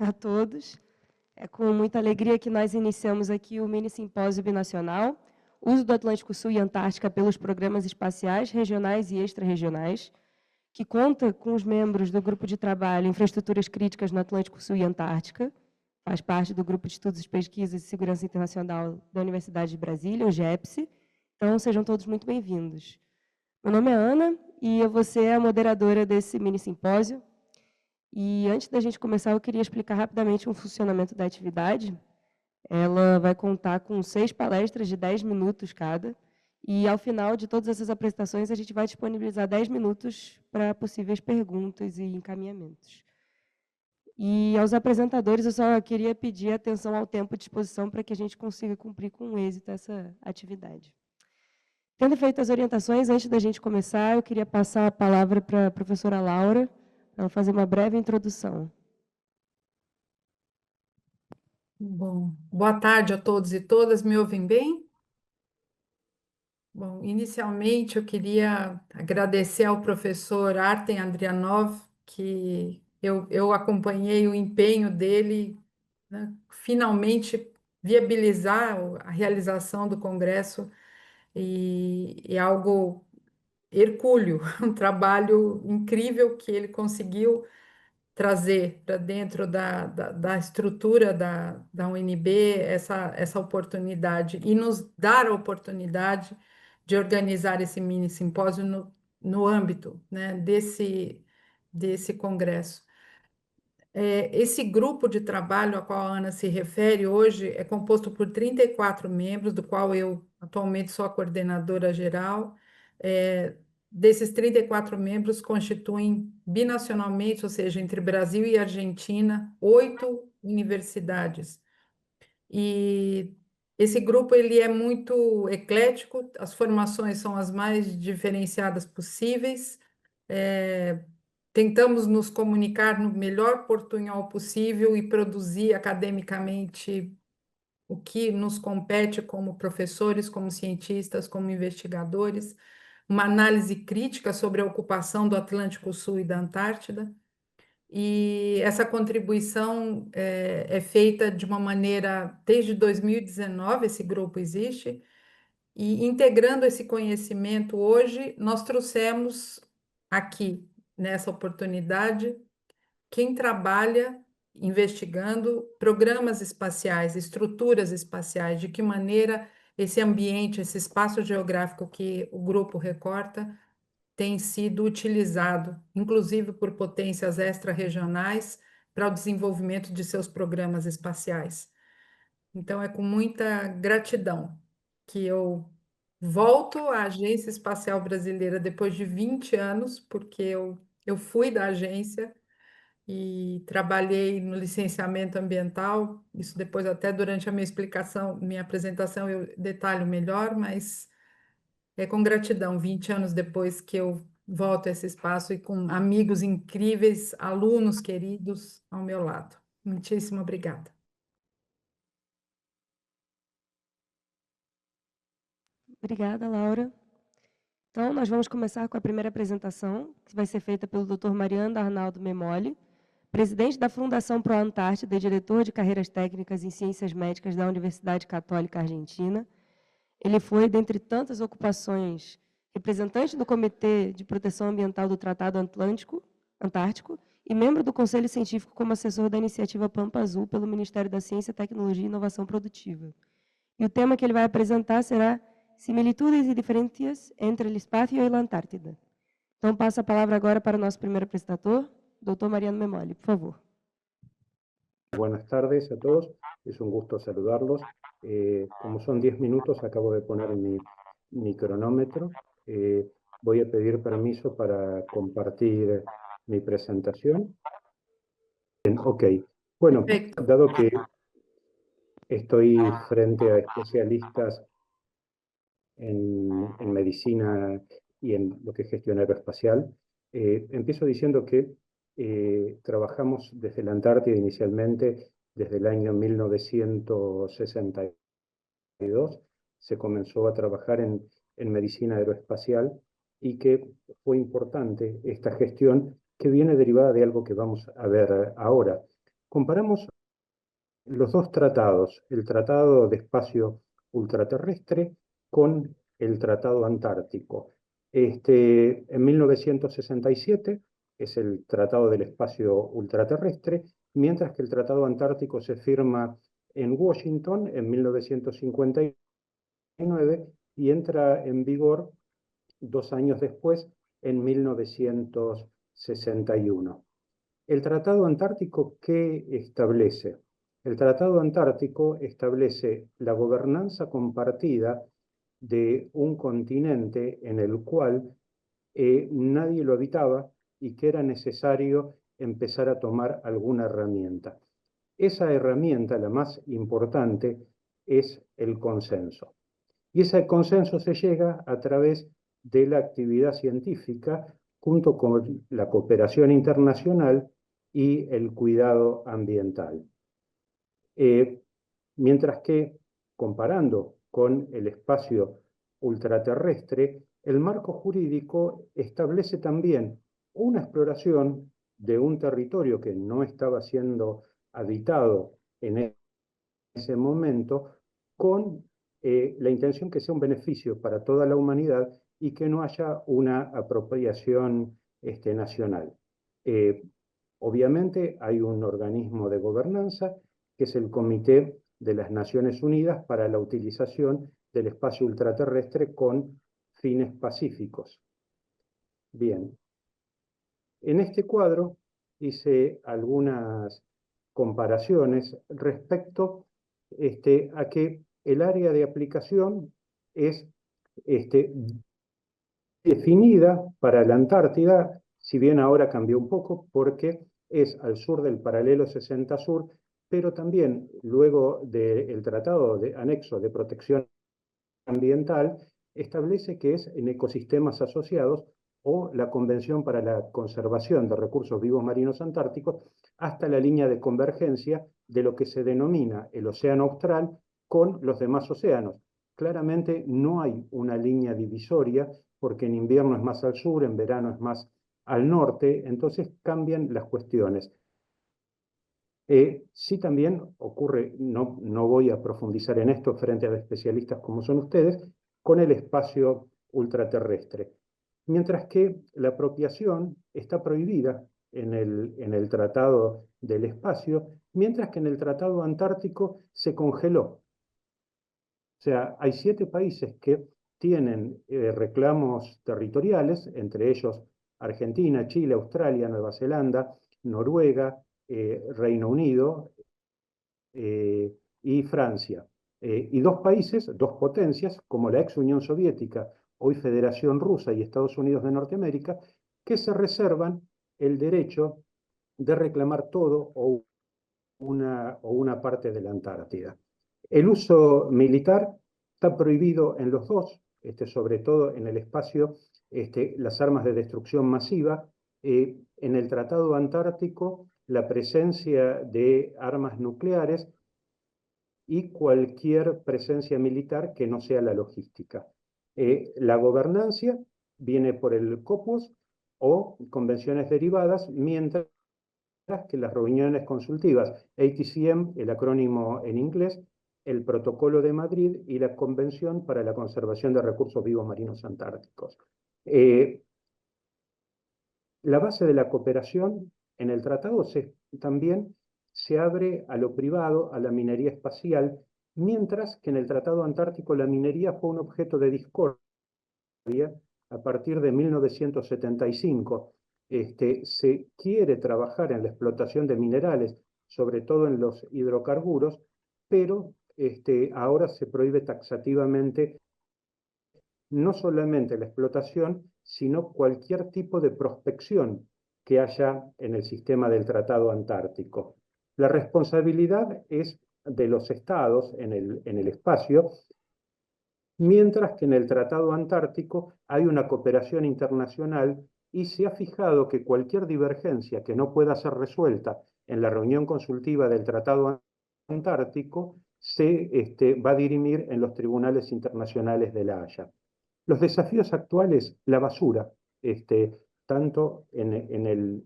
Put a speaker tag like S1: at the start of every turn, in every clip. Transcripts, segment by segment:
S1: a todos. É com muita alegria que nós iniciamos aqui o mini simpósio binacional, Uso do Atlântico Sul e Antártica pelos programas espaciais regionais e extra-regionais, que conta com os membros do Grupo de Trabalho Infraestruturas Críticas no Atlântico Sul e Antártica, faz parte do Grupo de Estudos, Pesquisas e Segurança Internacional da Universidade de Brasília, o GEPSE. Então, sejam todos muito bem-vindos. Meu nome é Ana e eu vou ser a moderadora desse mini simpósio. E antes da gente começar, eu queria explicar rapidamente o funcionamento da atividade. Ela vai contar com 6 palestras de 10 minutos cada, e ao final de todas essas apresentações, a gente vai disponibilizar 10 minutos para possíveis perguntas e encaminhamentos. E aos apresentadores, eu só queria pedir atenção ao tempo de exposição para que a gente consiga cumprir com êxito essa atividade. Tendo feito as orientações, antes da gente começar, eu queria passar a palavra para a professora Laura, para ela fazer uma breve introdução.
S2: Bom, boa tarde a todos e todas, me ouvem bem? Bom, inicialmente eu queria agradecer ao professor Artem Andrianov, que eu acompanhei o empenho dele, né, finalmente viabilizar a realização do congresso, e é algo hercúleo, um trabalho incrível que ele conseguiu trazer para dentro da estrutura da UNB essa oportunidade e nos dar a oportunidade de organizar esse mini simpósio no âmbito, né, desse congresso. Esse grupo de trabalho a qual a Ana se refere hoje é composto por 34 membros, do qual eu atualmente sou a coordenadora geral. Desses 34 membros constituem binacionalmente, ou seja, entre Brasil e Argentina, 8 universidades. E esse grupo ele é muito eclético, as formações são as mais diferenciadas possíveis. Tentamos nos comunicar no melhor portunhol possível e produzir academicamente o que nos compete como professores, como cientistas, como investigadores, uma análise crítica sobre a ocupação do Atlântico Sul e da Antártida. E essa contribuição é feita de uma maneira, desde 2019, esse grupo existe, e integrando esse conhecimento hoje, nós trouxemos aqui, nessa oportunidade, quem trabalha investigando programas espaciais, estruturas espaciais, de que maneira esse ambiente, esse espaço geográfico que o grupo recorta, tem sido utilizado, inclusive por potências extra-regionais, para o desenvolvimento de seus programas espaciais. Então, é com muita gratidão que eu volto à Agência Espacial Brasileira depois de 20 anos, porque eu fui da agência e trabalhei no licenciamento ambiental. Isso depois, até durante a minha explicação, minha apresentação, eu detalho melhor, mas é com gratidão, 20 anos depois que eu volto a esse espaço e com amigos incríveis, alunos queridos ao meu lado. Muitíssimo obrigada.
S1: Obrigada, Laura. Então, nós vamos começar com a primeira apresentação, que vai ser feita pelo Dr. Mariano Arnaldo Memoli, presidente da Fundação Pro Antártida e diretor de carreiras técnicas em ciências médicas da Universidade Católica Argentina. Ele foi, dentre tantas ocupações, representante do Comitê de Proteção Ambiental do Tratado Antártico e membro do Conselho Científico como assessor da iniciativa Pampa Azul pelo Ministério da Ciência, Tecnologia e Inovação Produtiva. E o tema que ele vai apresentar será Similitudes e Diferenças entre o Espaço e a Antártida. Então, passo a palavra agora para o nosso primeiro apresentador, Dr. Mariano Memoli, por favor.
S3: Buenas tardes a todos, es un gusto saludarlos. Como son 10 minutos, acabo de poner mi cronómetro. Voy a pedir permiso para compartir mi presentación. Bien, ok, bueno,
S2: Perfecto.
S3: dado que estoy frente a especialistas en medicina y en lo que es gestión aeroespacial, empiezo diciendo que trabajamos desde la Antártida inicialmente desde el año 1962. Se comenzó a trabajar en medicina aeroespacial y que fue importante esta gestión que viene derivada de algo que vamos a ver ahora. comparamos los dos tratados, el Tratado de Espacio Ultraterrestre con el Tratado Antártico. En 1967 es el Tratado del Espacio Ultraterrestre, mientras que el Tratado Antártico se firma en Washington en 1959 y entra en vigor 2 años después, en 1961. ¿El Tratado Antártico qué establece? El Tratado Antártico establece la gobernanza compartida de un continente en el cual nadie lo habitaba y que era necesario empezar a tomar alguna herramienta. Esa herramienta, la más importante, es el consenso. Y ese consenso se llega a través de la actividad científica junto con la cooperación internacional y el cuidado ambiental. Mientras que, comparando con el espacio ultraterrestre, el marco jurídico establece también una exploración de un territorio que no estaba siendo habitado en ese momento, con la intención que sea un beneficio para toda la humanidad y que no haya una apropiación nacional. Obviamente hay un organismo de gobernanza, que es el Comité de las Naciones Unidas para la utilización del espacio ultraterrestre con fines pacíficos. Bien, en este cuadro hice algunas comparaciones respecto a que el área de aplicación es definida para la Antártida, si bien ahora cambió un poco porque es al sur del paralelo 60 sur, pero también luego del Tratado de Anexo de Protección Ambiental establece que es en ecosistemas asociados o la Convención para la Conservación de Recursos Vivos Marinos Antárticos, hasta la línea de convergencia de lo que se denomina el Océano Austral con los demás océanos. Claramente no hay una línea divisoria, porque en invierno es más al sur, en verano es más al norte, entonces cambian las cuestiones. Sí también ocurre, no voy a profundizar en esto frente a especialistas como son ustedes, con el espacio ultraterrestre. Mientras que la apropiación está prohibida en el Tratado del Espacio, mientras que en el Tratado Antártico se congeló. O sea, hay 7 países que tienen reclamos territoriales, entre ellos Argentina, Chile, Australia, Nueva Zelanda, Noruega, Reino Unido y Francia. Y 2 países, 2 potencias, como la ex Unión Soviética, hoy Federación Rusa y Estados Unidos de Norteamérica, que se reservan el derecho de reclamar todo o una parte de la Antártida. El uso militar está prohibido en los dos, sobre todo en el espacio, las armas de destrucción masiva. En el Tratado Antártico, la presencia de armas nucleares y cualquier presencia militar que no sea la logística. La gobernancia viene por el COPUOS o convenciones derivadas, mientras que las reuniones consultivas, ATCM, el acrónimo en inglés, el Protocolo de Madrid y la Convención para la Conservación de Recursos Vivos Marinos Antárticos. La base de la cooperación en el tratado también se abre a lo privado, a la minería espacial, mientras que en el Tratado Antártico la minería fue un objeto de discordia a partir de 1975. Se quiere trabajar en la explotación de minerales, sobre todo en los hidrocarburos, pero ahora se prohíbe taxativamente no solamente la explotación, sino cualquier tipo de prospección que haya en el sistema del Tratado Antártico. La responsabilidad es de los estados en el espacio, mientras que en el Tratado Antártico hay una cooperación internacional y se ha fijado que cualquier divergencia que no pueda ser resuelta en la reunión consultiva del Tratado Antártico se va a dirimir en los tribunales internacionales de La Haya. Los desafíos actuales, la basura, tanto en el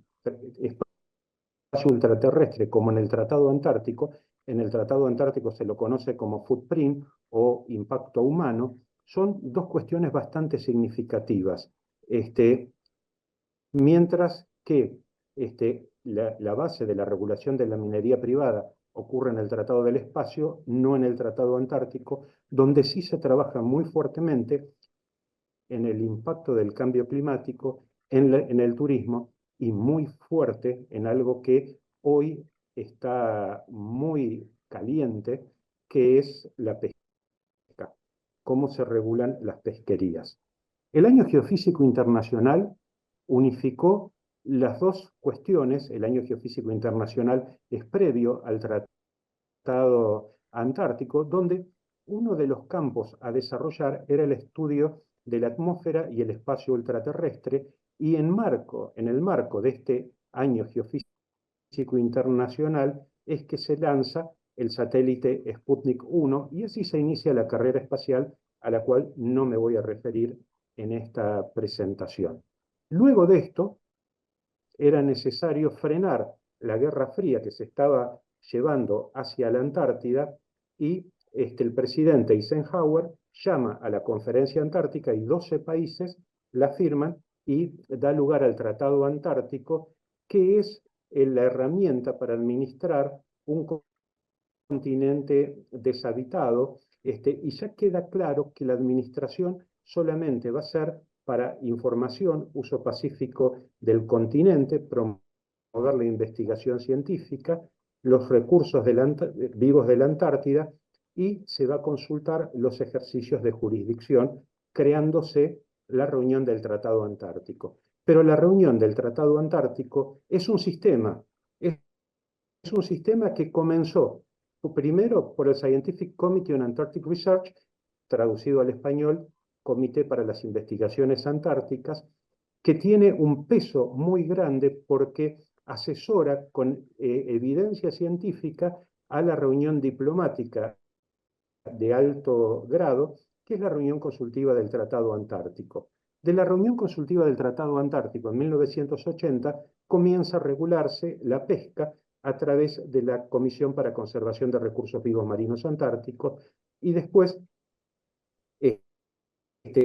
S3: ultraterrestre como en el Tratado Antártico. En el Tratado Antártico se lo conoce como footprint o impacto humano. Son dos cuestiones bastante significativas. Mientras que la base de la regulación de la minería privada ocurre en el Tratado del Espacio, no en el Tratado Antártico, donde sí se trabaja muy fuertemente en el impacto del cambio climático, en el turismo, y muy fuerte en algo que hoy está muy caliente, que es la pesca, cómo se regulan las pesquerías. El Año Geofísico Internacional unificó las dos cuestiones. El Año Geofísico Internacional es previo al Tratado Antártico, donde uno de los campos a desarrollar era el estudio de la atmósfera y el espacio ultraterrestre, y en el marco de este Año Geofísico Internacional es que se lanza el satélite Sputnik 1, y así se inicia la carrera espacial, a la cual no me voy a referir en esta presentación. Luego de esto, era necesario frenar la Guerra Fría que se estaba llevando hacia la Antártida, y el presidente Eisenhower llama a la Conferencia Antártica y 12 países la firman y da lugar al Tratado Antártico, que es la herramienta para administrar un continente deshabitado, y ya queda claro que la administración solamente va a ser para información, uso pacífico del continente, promover la investigación científica, los recursos vivos de la Antártida, y se va a consultar los ejercicios de jurisdicción, creándose la reunión del Tratado Antártico. Pero la reunión del Tratado Antártico es un sistema que comenzó primero por el Scientific Committee on Antarctic Research, traducido al español, Comité para las Investigaciones Antárticas, que tiene un peso muy grande porque asesora con evidencia científica a la reunión diplomática de alto grado, que es la reunión consultiva del Tratado Antártico. De la reunión consultiva del Tratado Antártico en 1980 comienza a regularse la pesca a través de la Comisión para Conservación de Recursos Vivos Marinos Antárticos, y después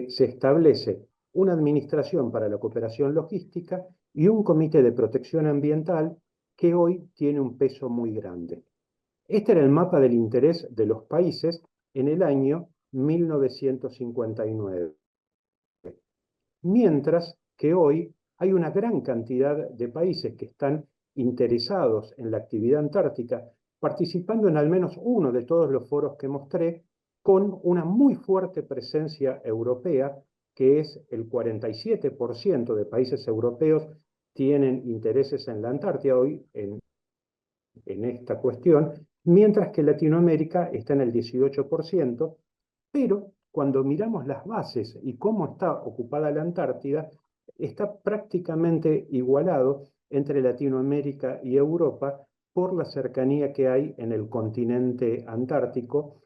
S3: se establece una administración para la cooperación logística y un comité de protección ambiental que hoy tiene un peso muy grande. Este era el mapa del interés de los países en el año 1959. Mientras que hoy hay una gran cantidad de países que están interesados en la actividad antártica, participando en al menos uno de todos los foros que mostré, con una muy fuerte presencia europea, que es el 47% de países europeos tienen intereses en la Antártida hoy en esta cuestión, mientras que Latinoamérica está en el 18%, pero cuando miramos las bases y cómo está ocupada la Antártida, está prácticamente igualado entre Latinoamérica y Europa por la cercanía que hay en el continente antártico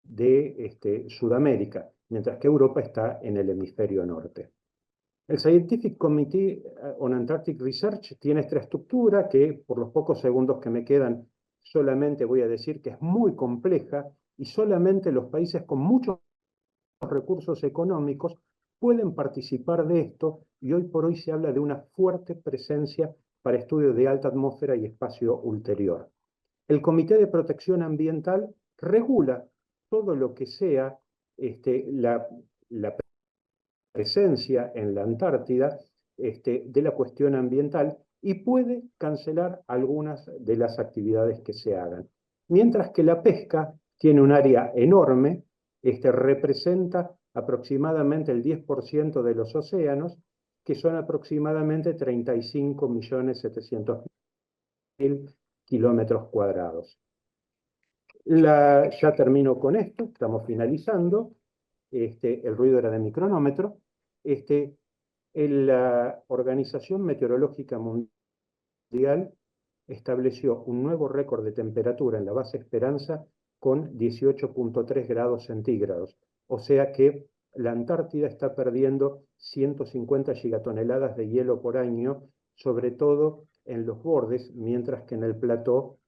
S3: de Sudamérica, mientras que Europa está en el hemisferio norte. El Scientific Committee on Antarctic Research tiene esta estructura que, por los pocos segundos que me quedan, solamente voy a decir que es muy compleja, y solamente los países con muchos recursos económicos pueden participar de esto, y hoy por hoy se habla de una fuerte presencia para estudios de alta atmósfera y espacio ulterior. El Comité de Protección Ambiental regula todo lo que sea la presencia en la Antártida de la cuestión ambiental, y puede cancelar algunas de las actividades que se hagan. Mientras que la pesca tiene un área enorme, representa aproximadamente el 10% de los océanos, que son aproximadamente 35.700.000 kilómetros cuadrados. Ya termino con esto, estamos finalizando. El ruido era de mi cronómetro. La Organización Meteorológica Mundial estableció un nuevo récord de temperatura en la base Esperanza con 18.3 grados centígrados. O sea que la Antártida está perdiendo 150 gigatoneladas de hielo por año, sobre todo en los bordes, mientras que en el plató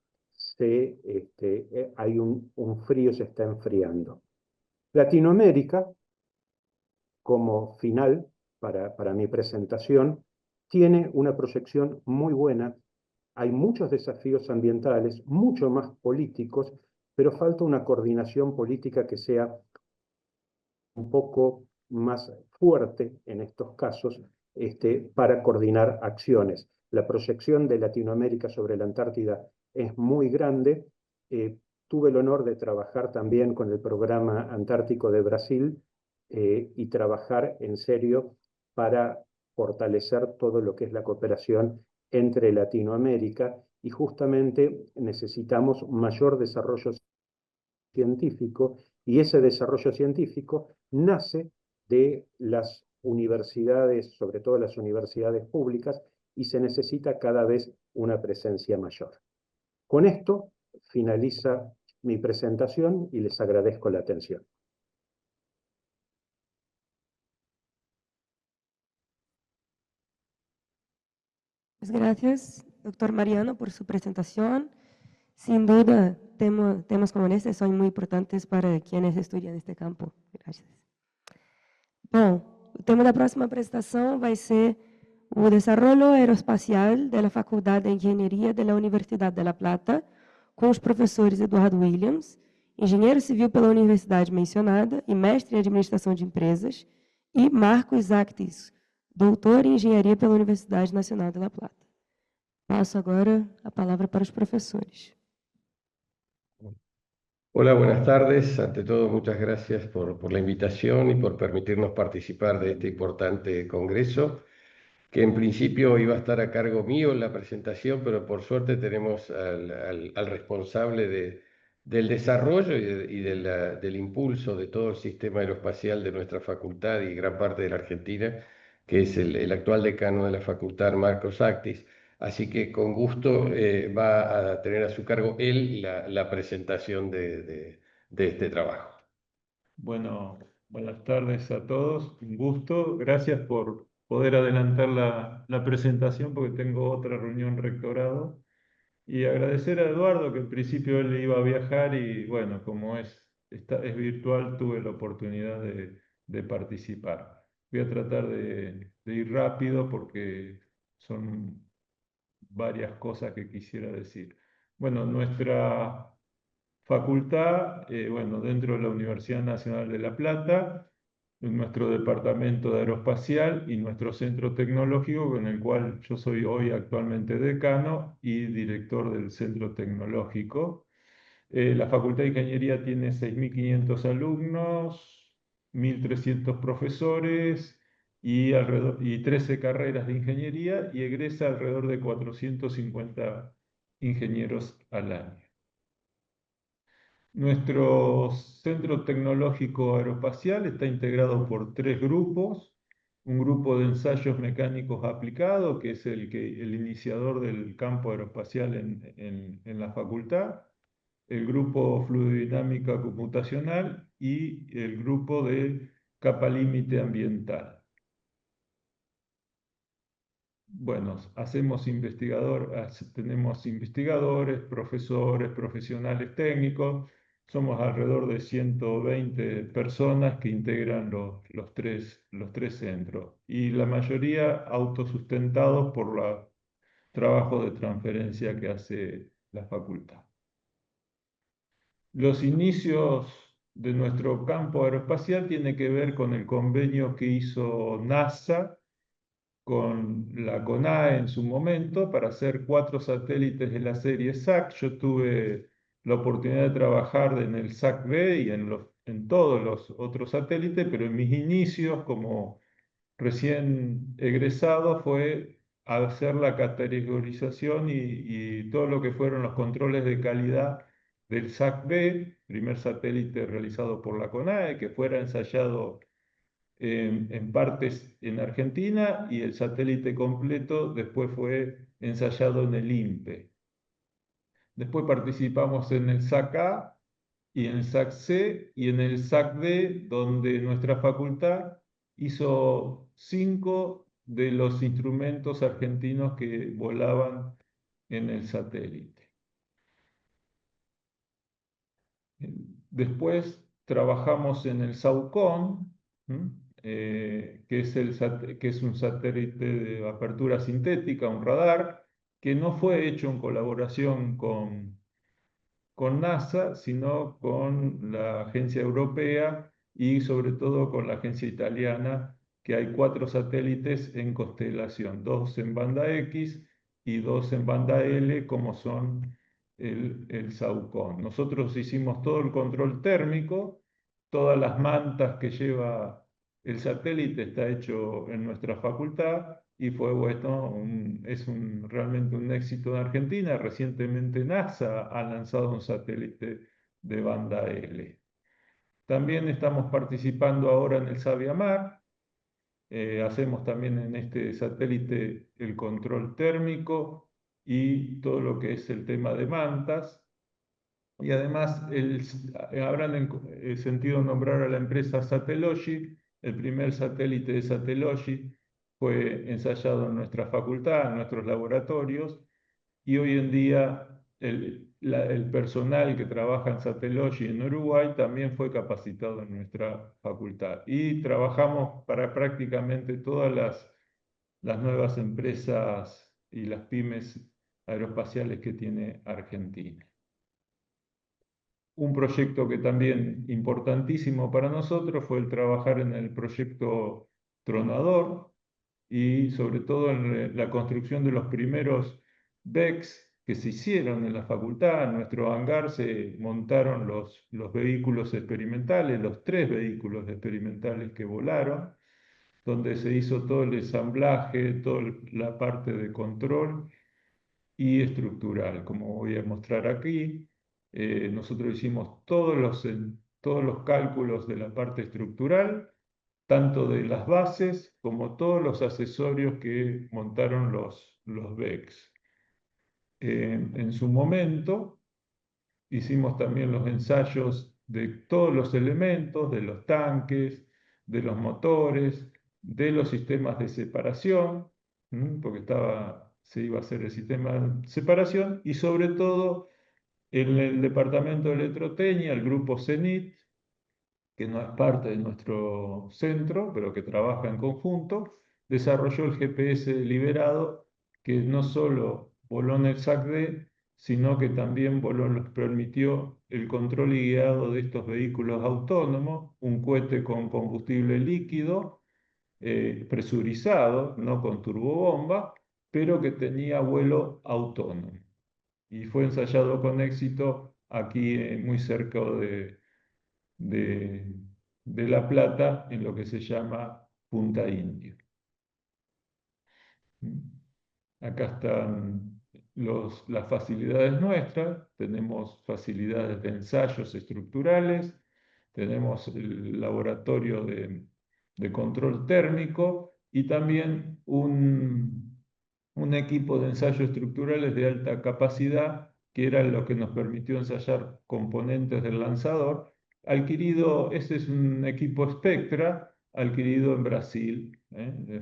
S3: hay un frío, se está enfriando. Latinoamérica, como final para mi presentación, tiene una proyección muy buena. Hay muchos desafíos ambientales, mucho más políticos, pero falta una coordinación política que sea un poco más fuerte en estos casos para coordinar acciones. La proyección de Latinoamérica sobre la Antártida es muy grande. Tuve el honor de trabajar también con el Programa Antártico de Brasil y trabajar en serio para fortalecer todo lo que es la cooperación entre Latinoamérica, y justamente necesitamos mayor desarrollo científico, y ese desarrollo científico nace de las universidades, sobre todo las universidades públicas, y se necesita cada vez una presencia mayor. Con esto finaliza mi presentación y les agradezco la atención.
S1: Muchas gracias, doctor Mariano, por su presentación. Sin duda, temas como este son muy importantes para quienes estudian este campo. Gracias. Bom, o tema da próxima apresentação vai ser o Desarrollo Aeroespacial da Faculdade de Engenharia da Universidade de La Plata, com os professores Eduardo Williams, engenheiro civil pela universidade mencionada e mestre em administração de empresas, e Marcos Actis, doutor em engenharia pela Universidade Nacional de La Plata. Passo agora a palavra para os professores.
S4: Hola, buenas tardes. Ante todo, muchas gracias por la invitación y por permitirnos participar de este importante congreso, que en principio iba a estar a cargo mío en la presentación, pero por suerte tenemos al responsable del desarrollo y del impulso de todo el sistema aeroespacial de nuestra facultad y gran parte de la Argentina, que es el actual decano de la facultad, Marcos Actis. Así que con gusto va a tener a su cargo él la presentación de este trabajo.
S5: Bueno, buenas tardes a todos, un gusto. Gracias por poder adelantar la presentación porque tengo otra reunión rectorado. Y agradecer a Eduardo, que en principio él iba a viajar y bueno, como es virtual, tuve la oportunidad de participar. Voy a tratar de ir rápido porque son varias cosas que quisiera decir. Bueno, nuestra facultad, bueno, dentro de la Universidad Nacional de La Plata, en nuestro departamento de aeroespacial y nuestro centro tecnológico, con el cual yo soy hoy actualmente decano y director del centro tecnológico. La Facultad de Ingeniería tiene 6.500 alumnos, 1.300 profesores y 13 carreras de ingeniería, y egresa alrededor de 450 ingenieros al año. Nuestro Centro Tecnológico Aeroespacial está integrado por 3 grupos. Un grupo de ensayos mecánicos aplicados, que es el iniciador del campo aeroespacial en la facultad. El grupo Fluidodinámica Computacional y el grupo de Capa Límite Ambiental. Bueno, tenemos investigadores, profesores, profesionales técnicos. Somos alrededor de 120 personas que integran los tres centros, y la mayoría autosustentados por el trabajo de transferencia que hace la facultad. Los inicios de nuestro campo aeroespacial tienen que ver con el convenio que hizo NASA con la CONAE en su momento para hacer 4 satélites de la serie SAC. Yo tuve la oportunidad de trabajar en el SAC-B y en todos los otros satélites, pero en mis inicios como recién egresado fue hacer la categorización y todo lo que fueron los controles de calidad del SAC-B, primer satélite realizado por la CONAE, que fuera ensayado en partes en Argentina, y el satélite completo después fue ensayado en el INPE. Después participamos en el SAC-A y en el SAC-C y en el SAC-D, donde nuestra facultad hizo 5 de los instrumentos argentinos que volaban en el satélite. Después trabajamos en el SAUCON, que es un satélite de apertura sintética, un radar, que no fue hecho en colaboración con NASA, sino con la agencia europea y sobre todo con la agencia italiana, que hay 4 satélites en constelación, 2 en banda X y 2 en banda L, como son el SAUCON. Nosotros hicimos todo el control térmico, todas las mantas que lleva el satélite está hecho en nuestra facultad y fue realmente un éxito en Argentina. Recientemente NASA ha lanzado un satélite de banda L. También estamos participando ahora en el Sabiamar. Hacemos también en este satélite el control térmico y todo lo que es el tema de mantas. Y además habrán sentido nombrar a la empresa Satellogi. El primer satélite de Satellogi fue ensayado en nuestra facultad, en nuestros laboratorios, y hoy en día el personal que trabaja en Satellogi en Uruguay también fue capacitado en nuestra facultad. Y trabajamos para prácticamente todas las nuevas empresas y las pymes aeroespaciales que tiene Argentina. Un proyecto que también importantísimo para nosotros fue el trabajar en el proyecto Tronador y sobre todo en la construcción de los primeros BECs que se hicieron en la facultad. En nuestro hangar se montaron los vehículos experimentales, los 3 vehículos experimentales que volaron, donde se hizo todo el ensamblaje, toda la parte de control y estructural, como voy a mostrar aquí. Nosotros hicimos todos los cálculos de la parte estructural, tanto de las bases como todos los accesorios que montaron los BECs. En su momento hicimos también los ensayos de todos los elementos, de los tanques, de los motores, de los sistemas de separación, porque se iba a hacer el sistema de separación, y sobre todo en el departamento de electrotecnia, el grupo CENIT, que no es parte de nuestro centro, pero que trabaja en conjunto, desarrolló el GPS liberado, que no solo voló en el SAC-D, sino que también nos permitió el control y guiado de estos vehículos autónomos, un cohete con combustible líquido, presurizado, no con turbobomba, pero que tenía vuelo autónomo. Y fue ensayado con éxito aquí muy cerca de La Plata, en lo que se llama Punta Indio. Acá están las facilidades nuestras. Tenemos facilidades de ensayos estructurales, tenemos el laboratorio de control térmico y también un equipo de ensayos estructurales de alta capacidad, que era lo que nos permitió ensayar componentes del lanzador, ese es un equipo Spectra, adquirido en Brasil.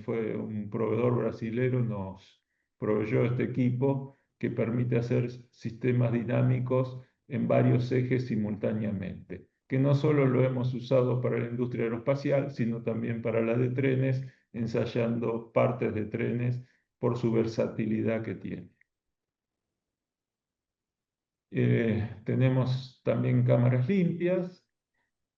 S5: Fue un proveedor brasilero, nos proveyó este equipo que permite hacer sistemas dinámicos en varios ejes simultáneamente, que no solo lo hemos usado para la industria aeroespacial, sino también para la de trenes, ensayando partes de trenes por su versatilidad que tiene. Tenemos también cámaras limpias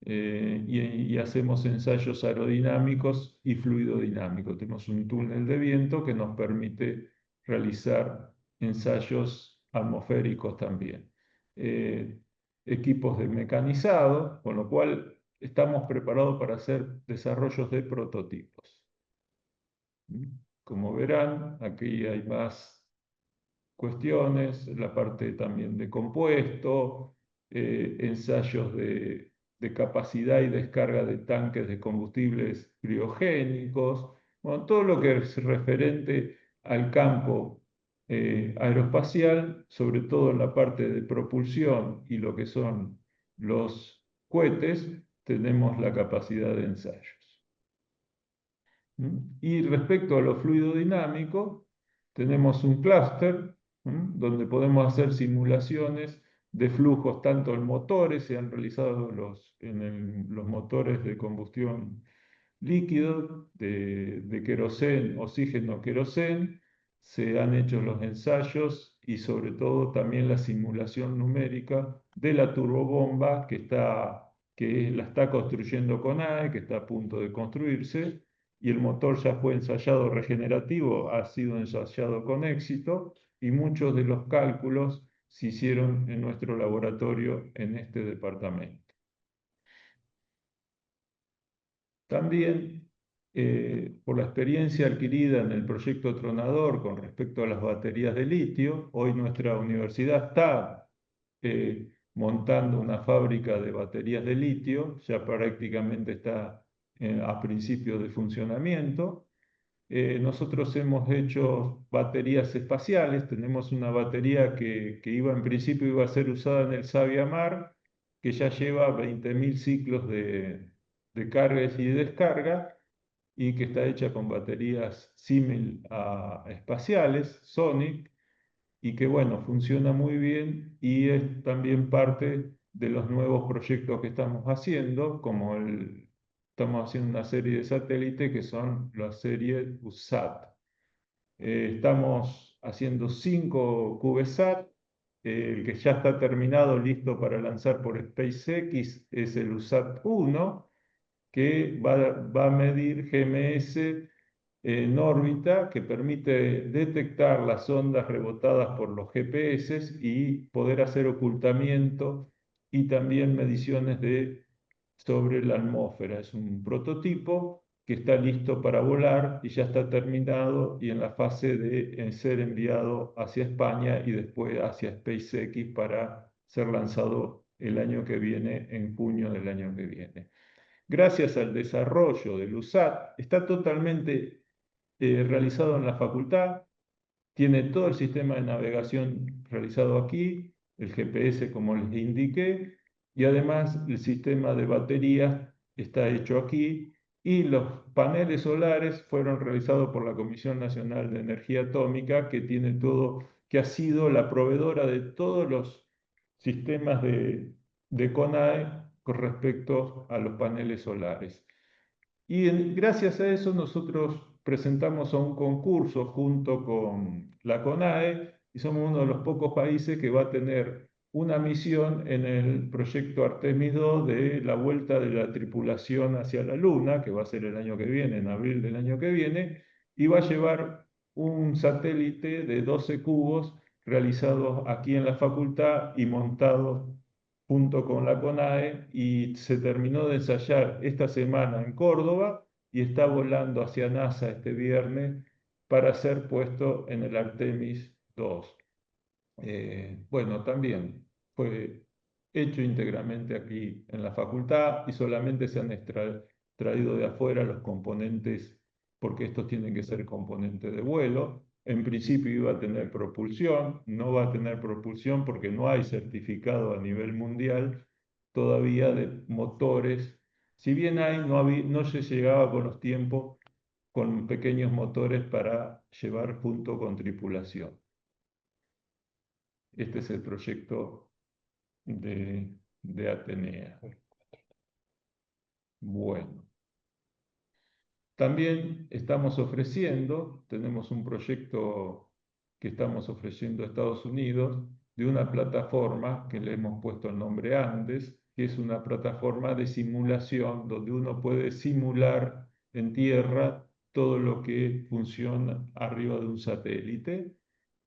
S5: y hacemos ensayos aerodinámicos y fluidodinámicos. Tenemos un túnel de viento que nos permite realizar ensayos atmosféricos también. Equipos de mecanizado, con lo cual estamos preparados para hacer desarrollos de prototipos. Como verán, aquí hay más cuestiones, la parte también de compuesto, ensayos de capacidad y descarga de tanques de combustibles criogénicos, bueno, todo lo que es referente al campo aeroespacial, sobre todo en la parte de propulsión y lo que son los cohetes, tenemos la capacidad de ensayos. Y respecto a lo fluidodinámico, tenemos un clúster donde podemos hacer simulaciones de flujos tanto en motores, se han realizado los motores de combustión líquido, de queroseno, oxígeno, queroseno, se han hecho los ensayos y sobre todo también la simulación numérica de la turbobomba que la está construyendo CONAE, que está a punto de construirse, y el motor ya fue ensayado regenerativo, ha sido ensayado con éxito, y muchos de los cálculos se hicieron en nuestro laboratorio en este departamento. También, por la experiencia adquirida en el proyecto Tronador con respecto a las baterías de litio, hoy nuestra universidad está montando una fábrica de baterías de litio, ya prácticamente está a principio de funcionamiento. Nosotros hemos hecho baterías espaciales, tenemos una batería que en principio iba a ser usada en el Sabiamar, que ya lleva 20.000 ciclos de cargas y de descarga, y que está hecha con baterías símil a espaciales, Sonic, y que bueno, funciona muy bien y es también parte de los nuevos proyectos que estamos haciendo, como estamos haciendo una serie de satélites que son la serie USAT. Estamos haciendo 5 CubeSat, el que ya está terminado, listo para lanzar por SpaceX, es el USAT-1, que va a medir GMS en órbita, que permite detectar las ondas rebotadas por los GPS y poder hacer ocultamiento y también mediciones sobre la atmósfera. Es un prototipo que está listo para volar y ya está terminado y en la fase de ser enviado hacia España y después hacia SpaceX para ser lanzado el año que viene, en junio del año que viene. Gracias al desarrollo del USAT, está totalmente realizado en la facultad, tiene todo el sistema de navegación realizado aquí, el GPS como les indiqué, y además el sistema de baterías está hecho aquí, y los paneles solares fueron realizados por la Comisión Nacional de Energía Atómica, que tiene todo, que ha sido la proveedora de todos los sistemas de CONAE con respecto a los paneles solares. Y gracias a eso nosotros presentamos a un concurso junto con la CONAE y somos uno de los pocos países que va a tener una misión en el proyecto Artemis II de la vuelta de la tripulación hacia la Luna, que va a ser el año que viene, en abril del año que viene, y va a llevar un satélite de 12 cubos realizados aquí en la facultad y montados junto con la CONAE, y se terminó de ensayar esta semana en Córdoba y está volando hacia NASA este viernes para ser puesto en el Artemis II. Bueno, también fue hecho íntegramente aquí en la facultad y solamente se han traído de afuera los componentes, porque estos tienen que ser componentes de vuelo. En principio iba a tener propulsión, no va a tener propulsión porque no hay certificado a nivel mundial todavía de motores. Si bien hay, no se llegaba con los tiempos con pequeños motores para llevar junto con tripulación. Este es el proyecto de Atenea. Bueno. También estamos ofreciendo, tenemos un proyecto que estamos ofreciendo a Estados Unidos de una plataforma que le hemos puesto el nombre Andes, que es una plataforma de simulación donde uno puede simular en tierra todo lo que funciona arriba de un satélite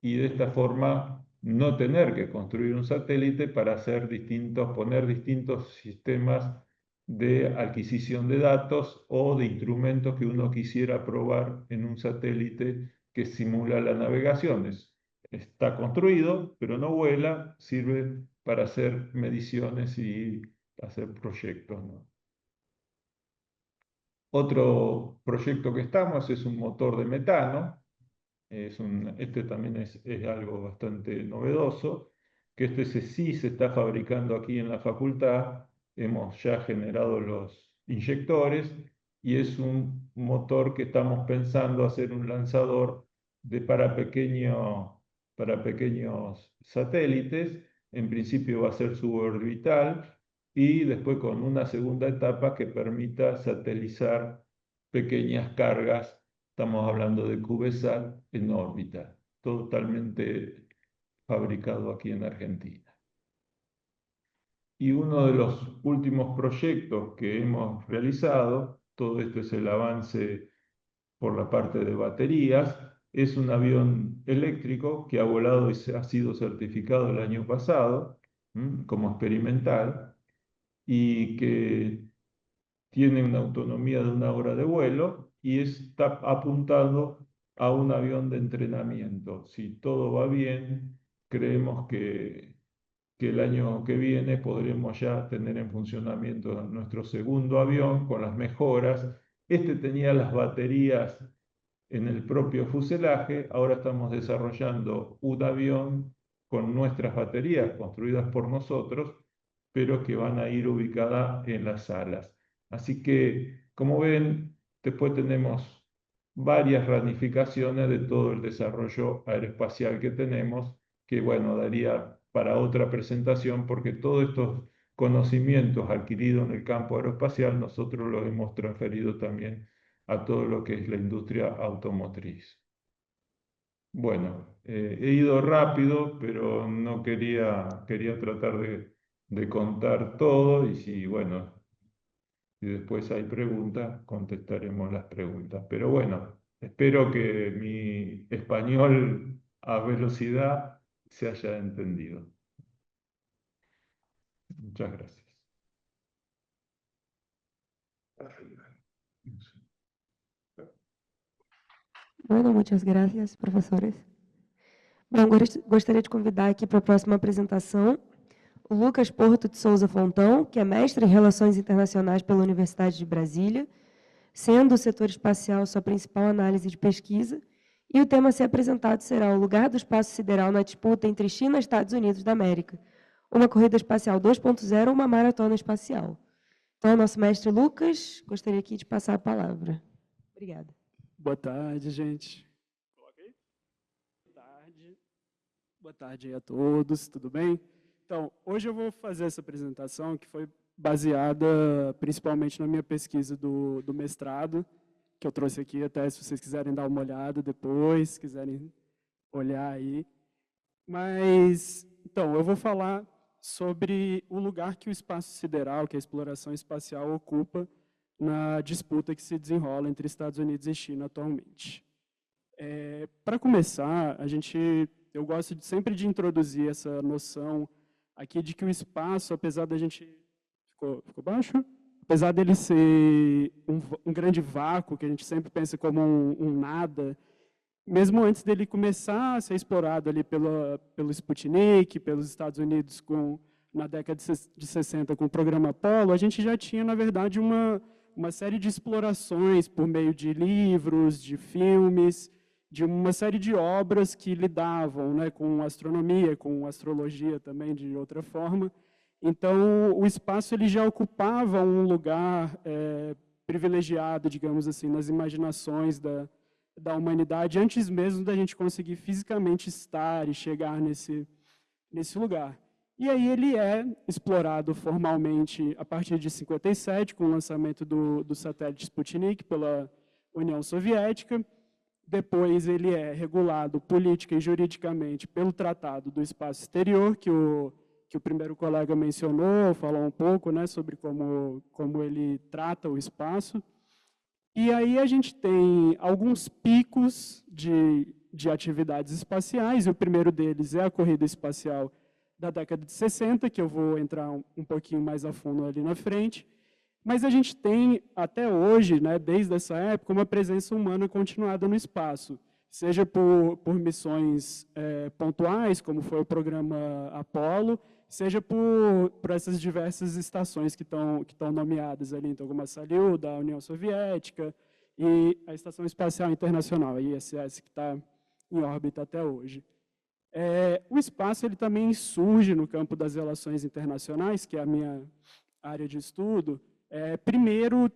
S5: y de esta forma no tener que construir un satélite para poner distintos sistemas de adquisición de datos o de instrumentos que uno quisiera probar en un satélite que simula la navegación. Está construido, pero no vuela, sirve para hacer mediciones y hacer proyectos, ¿no? Otro proyecto que estamos es un motor de metano. Este también es algo bastante novedoso, que sí se está fabricando aquí en la facultad. Hemos ya generado los inyectores y es un motor que estamos pensando hacer un lanzador para pequeños satélites. En principio va a ser suborbital y después con una segunda etapa que permita satelizar pequeñas cargas. Estamos hablando de CubeSat en órbita, totalmente fabricado aquí en Argentina. Y uno de los últimos proyectos que hemos realizado, todo esto es el avance por la parte de baterías, es un avión eléctrico que ha volado y ha sido certificado el año pasado como experimental y que tiene una autonomía de 1 hora de vuelo y está apuntado a un avión de entrenamiento. Si todo va bien, creemos que el año que viene podremos ya tener en funcionamiento nuestro segundo avión con las mejoras. Este tenía las baterías en el propio fuselaje, ahora estamos desarrollando un avión con nuestras baterías construidas por nosotros, pero que van a ir ubicadas en las alas. Así que, como ven, después tenemos varias ramificaciones de todo el desarrollo aeroespacial que tenemos, que bueno, daría para otra presentación, porque todos estos conocimientos adquiridos en el campo aeroespacial nosotros los hemos transferido también a todo lo que es la industria automotriz. Bueno, he ido rápido, pero no quería tratar de contar todo y si, bueno, si después hay preguntas, contestaremos las preguntas. Pero bueno, espero que mi español a velocidad se haya entendido. Muchas gracias.
S1: Bueno, muitas graças, professores. Bom, gostaria de convidar aqui para a próxima apresentação o Lucas Porto de Souza Fontão, que é mestre em Relações Internacionais pela Universidade de Brasília, sendo o setor espacial sua principal análise de pesquisa, e o tema a ser apresentado será o lugar do espaço sideral na disputa entre China e Estados Unidos da América, uma corrida espacial 2.0 ou uma maratona espacial. Então, nosso mestre Lucas, gostaria aqui de passar a palavra. Obrigada.
S6: Boa tarde, gente. Coloca aí. Boa tarde aí a todos, tudo bem? Então, hoje eu vou fazer essa apresentação que foi baseada principalmente na minha pesquisa do mestrado, que eu trouxe aqui até se vocês quiserem dar uma olhada depois, quiserem olhar aí. Mas, então, eu vou falar sobre o lugar que o espaço sideral, que a exploração espacial ocupa na disputa que se desenrola entre Estados Unidos e China atualmente. Para começar, eu gosto sempre de introduzir essa noção aqui de que o espaço, apesar da gente... Ficou baixo? Apesar dele ser um grande vácuo, que a gente sempre pensa como um nada, mesmo antes dele começar a ser explorado ali pelo Sputnik, pelos Estados Unidos na década de 60 com o programa Apollo, a gente já tinha, na verdade, uma série de explorações por meio de livros, de filmes, de uma série de obras que lidavam, né, com astronomia, com astrologia também, de outra forma. Então, o espaço ele já ocupava um lugar privilegiado, digamos assim, nas imaginações da humanidade, antes mesmo da gente conseguir fisicamente estar e chegar nesse lugar. E aí ele é explorado formalmente a partir de 57, com o lançamento do satélite Sputnik pela União Soviética. Depois ele é regulado política e juridicamente pelo Tratado do Espaço Exterior, que o primeiro colega mencionou, falou um pouco, né, sobre como ele trata o espaço. E aí a gente tem alguns picos de atividades espaciais, e o primeiro deles é a corrida espacial da década de 60, que eu vou entrar um pouquinho mais a fundo ali na frente. Mas a gente tem, até hoje, né, desde essa época, uma presença humana continuada no espaço, seja por missões pontuais, como foi o programa Apollo, seja por essas diversas estações que estão nomeadas ali, então, como a Salyut, da União Soviética, e a Estação Espacial Internacional, a ISS, que está em órbita até hoje. O espaço ele também surge no campo das relações internacionais, que é a minha área de estudo, Primeiro,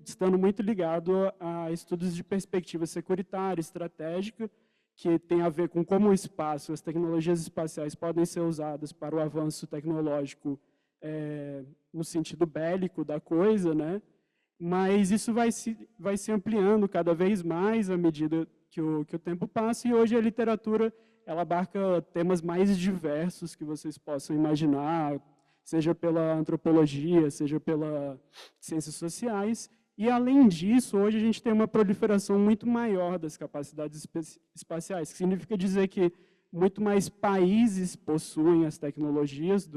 S6: estando muito ligado a estudos de perspectiva securitária, estratégica, que tem a ver com como o espaço, as tecnologias espaciais podem ser usadas para o avanço tecnológico no sentido bélico da coisa, né? Mas isso vai se ampliando cada vez mais à medida que o tempo passa, e hoje a literatura ela abarca temas mais diversos que vocês possam imaginar, seja pela antropologia, seja pelas ciências sociais. E, além disso, hoje a gente tem uma proliferação muito maior das capacidades espaciais, que significa dizer que muito mais países possuem as tecnologias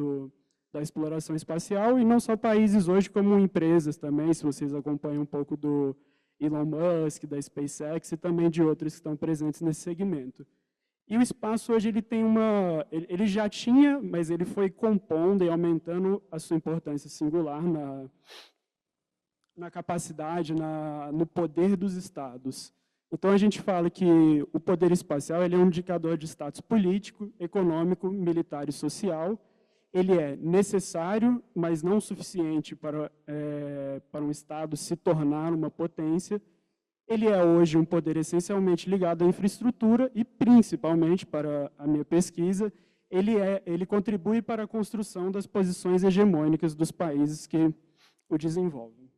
S6: da exploração espacial, e não só países hoje, como empresas também, se vocês acompanham um pouco do Elon Musk, da SpaceX, e também de outros que estão presentes nesse segmento. E o espaço hoje ele já tinha, mas ele foi compondo e aumentando a sua importância singular na capacidade, no poder dos estados. Então, a gente fala que o poder espacial ele é um indicador de status político, econômico, militar e social. Ele é necessário, mas não suficiente para um estado se tornar uma potência. Ele é hoje um poder essencialmente ligado à infraestrutura e, principalmente, para a minha pesquisa, ele contribui para a construção das posições hegemônicas dos países que o desenvolvem.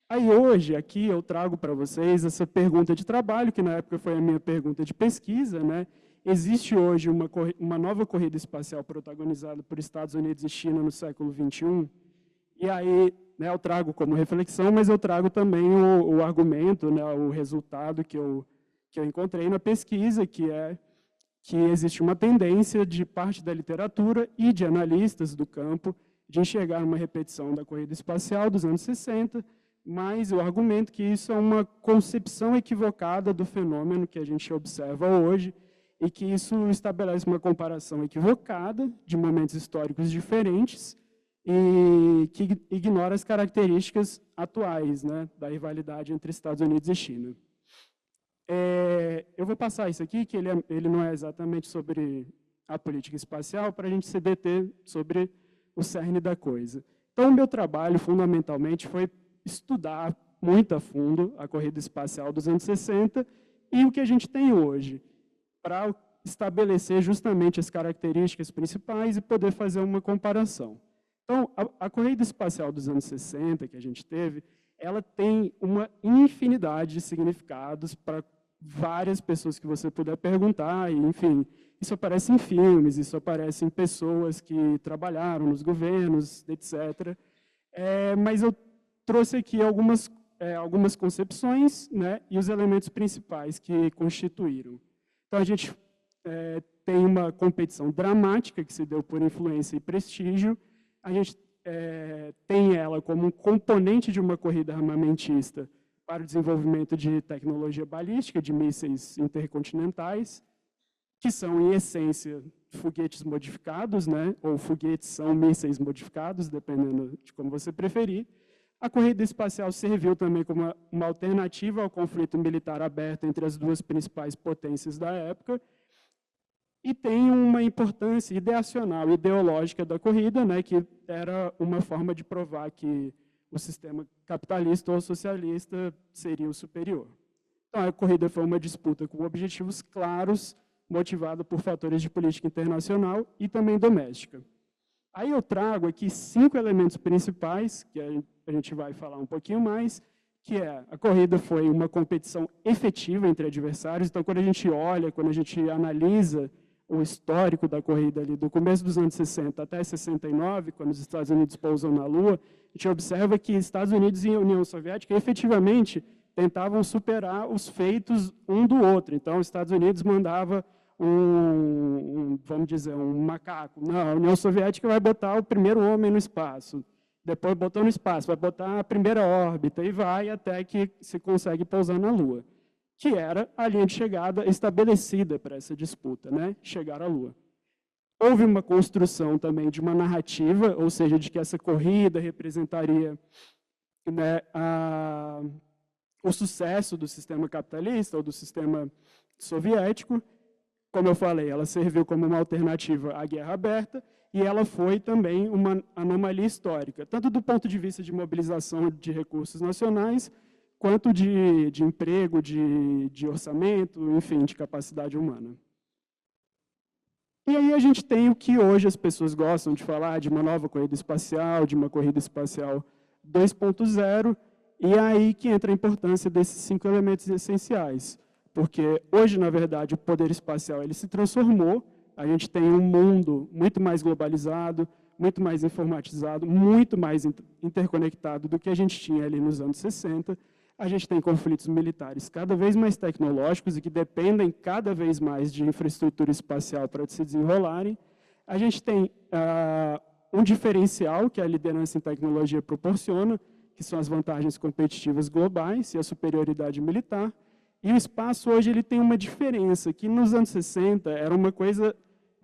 S6: Aí, hoje, aqui, eu trago para vocês essa pergunta de trabalho, que na época foi a minha pergunta de pesquisa, né? Existe hoje uma nova corrida espacial protagonizada por Estados Unidos e China no século XXI, e aí, né, eu trago como reflexão, mas eu trago também o argumento, né, o resultado que eu encontrei na pesquisa, que é que existe uma tendência de parte da literatura e de analistas do campo de enxergar uma repetição da corrida espacial dos anos 60, mas eu argumento que isso é uma concepção equivocada do fenômeno que a gente observa hoje, e que isso estabelece uma comparação equivocada de momentos históricos diferentes, e que ignora as características atuais, né, da rivalidade entre Estados Unidos e China. Eu vou passar isso aqui, que ele não é exatamente sobre a política espacial, para a gente se deter sobre o cerne da coisa. Então, o meu trabalho, fundamentalmente, foi estudar muito a fundo a corrida espacial dos anos 60 e o que a gente tem hoje, para estabelecer justamente as características principais e poder fazer uma comparação. Então, a corrida espacial dos anos 60 que a gente teve, ela tem uma infinidade de significados para várias pessoas que você puder perguntar, e, enfim, isso aparece em filmes, isso aparece em pessoas que trabalharam nos governos, etc. Mas eu trouxe aqui algumas concepções, né, e os elementos principais que constituíram. Então, a gente tem uma competição dramática que se deu por influência e prestígio. A gente tem ela como um componente de uma corrida armamentista para o desenvolvimento de tecnologia balística, de mísseis intercontinentais, que são, em essência, foguetes modificados, né? Ou foguetes são mísseis modificados, dependendo de como você preferir. A corrida espacial serviu também como uma alternativa ao conflito militar aberto entre as duas principais potências da época, e tem uma importância ideacional, ideológica da corrida, né, que era uma forma de provar que o sistema capitalista ou socialista seria o superior. Então, a corrida foi uma disputa com objetivos claros, motivada por fatores de política internacional e também doméstica. Aí eu trago aqui 5 elementos principais, que a gente vai falar um pouquinho mais, que a corrida foi uma competição efetiva entre adversários. Então, quando a gente olha, quando a gente analisa o histórico da corrida ali, do começo dos anos 60 até 69, quando os Estados Unidos pousam na Lua, a gente observa que Estados Unidos e União Soviética efetivamente tentavam superar os feitos um do outro. Então, os Estados Unidos mandava vamos dizer, um macaco. Não, a União Soviética vai botar o primeiro homem no espaço. Depois botou no espaço, vai botar a primeira órbita, e vai até que se consegue pousar na Lua, que era a linha de chegada estabelecida para essa disputa, né? Chegar à Lua. Houve uma construção também de uma narrativa, ou seja, de que essa corrida representaria, né, o sucesso do sistema capitalista ou do sistema soviético, como eu falei, ela serviu como uma alternativa à guerra aberta e ela foi também uma anomalia histórica, tanto do ponto de vista de mobilização de recursos nacionais, quanto de emprego, de orçamento, enfim, de capacidade humana. E aí a gente tem o que hoje as pessoas gostam de falar, de uma nova corrida espacial, de uma corrida espacial 2.0, e é aí que entra a importância desses 5 elementos essenciais. Porque hoje, na verdade, o poder espacial ele se transformou, a gente tem um mundo muito mais globalizado, muito mais informatizado, muito mais interconectado do que a gente tinha ali nos anos 60. A gente tem conflitos militares cada vez mais tecnológicos e que dependem cada vez mais de infraestrutura espacial para se desenrolarem. A gente tem um diferencial que a liderança em tecnologia proporciona, que são as vantagens competitivas globais e a superioridade militar. E o espaço hoje ele tem uma diferença, que nos anos 60 era uma coisa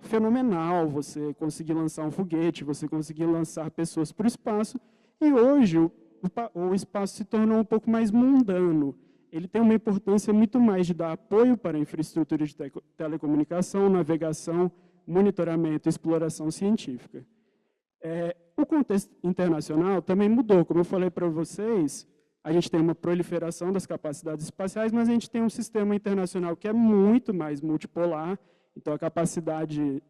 S6: fenomenal, você conseguir lançar um foguete, você conseguir lançar pessoas para o espaço, e hoje o espaço se tornou um pouco mais mundano. Ele tem uma importância muito mais de dar apoio para a infraestrutura de telecomunicação, navegação, monitoramento e exploração científica. O contexto internacional também mudou, como eu falei para vocês, a gente tem uma proliferação das capacidades espaciais, mas a gente tem um sistema internacional que é muito mais multipolar, então a capacidade,